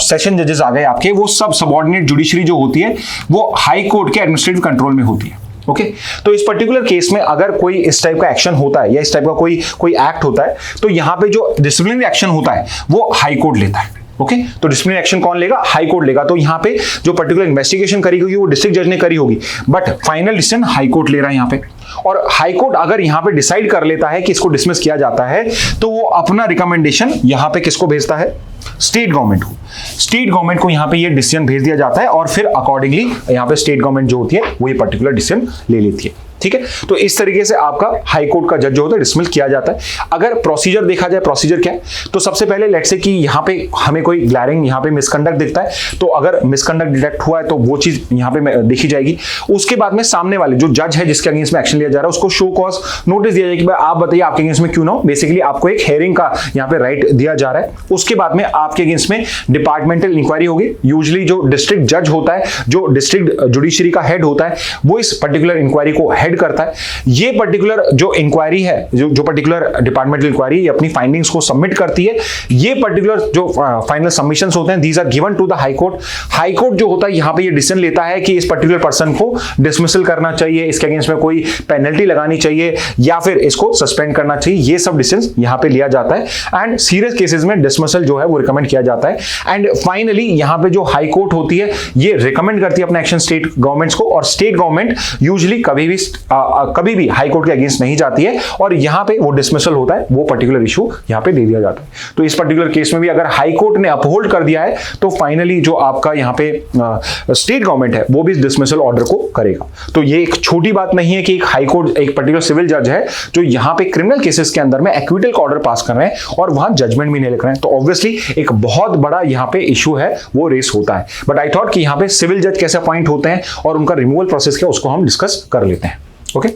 S1: सेशन जजेस आ गए आपके, वो सब सबऑर्डिनेट जुडिशरी जो होती है वो हाई कोर्ट के एडमिनिस्ट्रेटिव कंट्रोल में होती है। ओके, तो इस पर्टिकुलर केस में अगर कोई इस टाइप का एक्शन होता है या इस टाइप का कोई एक्ट होता है तो यहां पे जो डिसिप्लिनरी एक्शन होता है वो हाई कोर्ट लेता है। ओके तो डिसिप्लिनरी एक्शन कौन लेगा? हाई कोर्ट लेगा। तो यहाँ पे जो पर्टिकुलर इन्वेस्टिगेशन करी होगी वो डिस्ट्रिक्ट जज ने करी होगी, but final decision high court ले रहा है यहाँ पे। और हाई कोर्ट अगर यहाँ पे डिसाइड कर लेता है कि इसको डिसमिस किया जाता है तो वो अपना रिकमेंडेशन यहाँ पे किसको भेजता है? स्टेट गवर्नमेंट को। स्टेट गवर्नमेंट को यहाँ पे ये डिसीजन भेज दिया जाता है और फिर अकॉर्डिंगली यहाँ पे स्टेट गवर्नमेंट जो होती है वो ये पर्टिकुलर डिसीजन ले लेती है। ठीक है, तो इस तरीके से आपका हाई कोर्ट का जज जो होता है डिसमिस किया जाता है। अगर प्रोसीजर देखा जाए, प्रोसीजर क्या है, तो सबसे पहले लेट्स से कि यहाँ पे हमें कोई ग्लैरिंग यहाँ पे मिसकंडक्ट दिखता है, तो अगर मिसकंडक्ट डिटेक्ट हुआ है तो वो चीज यहाँ पे देखी जाएगी। उसके बाद में सामने वाले जो जज है जिसके अगेंस्ट में एक्शन लिया जा रहा है उसको शो कॉज नोटिस दिया जाएगा कि भाई आप बताइए आपके अगेंस्ट में क्यों ना हो। बेसिकली आपको एक हेयरिंग का यहाँ पे राइट दिया जा रहा है। उसके बाद में आपके अगेंस्ट में डिपार्टमेंटल इंक्वायरी होगी। यूजुअली जो डिस्ट्रिक्ट जज होता है, जो डिस्ट्रिक्ट जुडिशरी का हेड होता है, वो इस पर्टिकुलर इंक्वायरी को हेड करता है। ये पर्टिकुलर जो इंक्वायरी है, जो पर्टिकुलर डिपार्टमेंटल इंक्वायरी अपनी फाइंडिंग्स को सबमिट करती है, ये पर्टिकुलर जो फाइनल सबमिशंस होते हैं these are given to the high court. High court जो होता है यहाँ पे ये डिसीजन लेता है कि इस पर्टिकुलर पर्सन को डिसमिसल करना चाहिए, इसके अगेंस्ट में कोई पेनल्टी लगानी चाहिए या फिर इसको सस्पेंड करना चाहिए। ये सब डिसीजन यहाँ पे लिया जाता है एंड सीरियस केसेस में डिसमिसल जो है वो रिकमेंड किया जाता है। एंड फाइनली यहाँ पे जो हाई कोर्ट होती है ये रिकमेंड करती है अपना एक्शन स्टेट गवर्नमेंट्स को, और स्टेट गवर्नमेंट यूजुअली कभी भी हाई कोर्ट के अगेंस्ट नहीं जाती है और यहाँ पे वो डिसमिसल होता है, वो पर्टिकुलर इशू यहाँ पे दे दिया जाता है। तो इस पर्टिकुलर केस में भी अगर हाई कोर्ट ने अपहोल्ड कर दिया है तो फाइनली जो आपका यहाँ पे स्टेट गवर्नमेंट है वो भी डिसमिसल ऑर्डर को करेगा। तो ये एक छोटी बात नहीं है कि एक हाई कोर्ट, एक पर्टिकुलर सिविल जज है जो यहाँ पे क्रिमिनल केसेस के अंदर में एक्विटल का ऑर्डर पास कर रहे हैं और वहां जजमेंट भी नहीं लिख रहे हैं, तो ऑब्वियसली एक बहुत बड़ा यहाँ पे इशू है वो रेस होता है। बट आई थॉट कि यहाँ पे सिविल जज कैसे अपॉइंट होते हैं और उनका रिमूवल प्रोसेस क्या उसको हम डिस्कस कर लेते हैं। ओके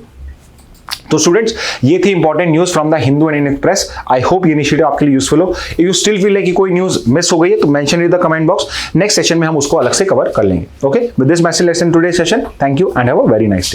S1: तो स्टूडेंट्स ये थी important news from the Hindu and Indian express. I hope ये इनिशिएटिव आपके लिए यूजफुल हो। If you still feel like कि कोई न्यूज मिस हो गई है तो mention in the comment box, next session में हम उसको अलग से कवर कर लेंगे। Okay with this message lesson today session, thank you and have a very nice day.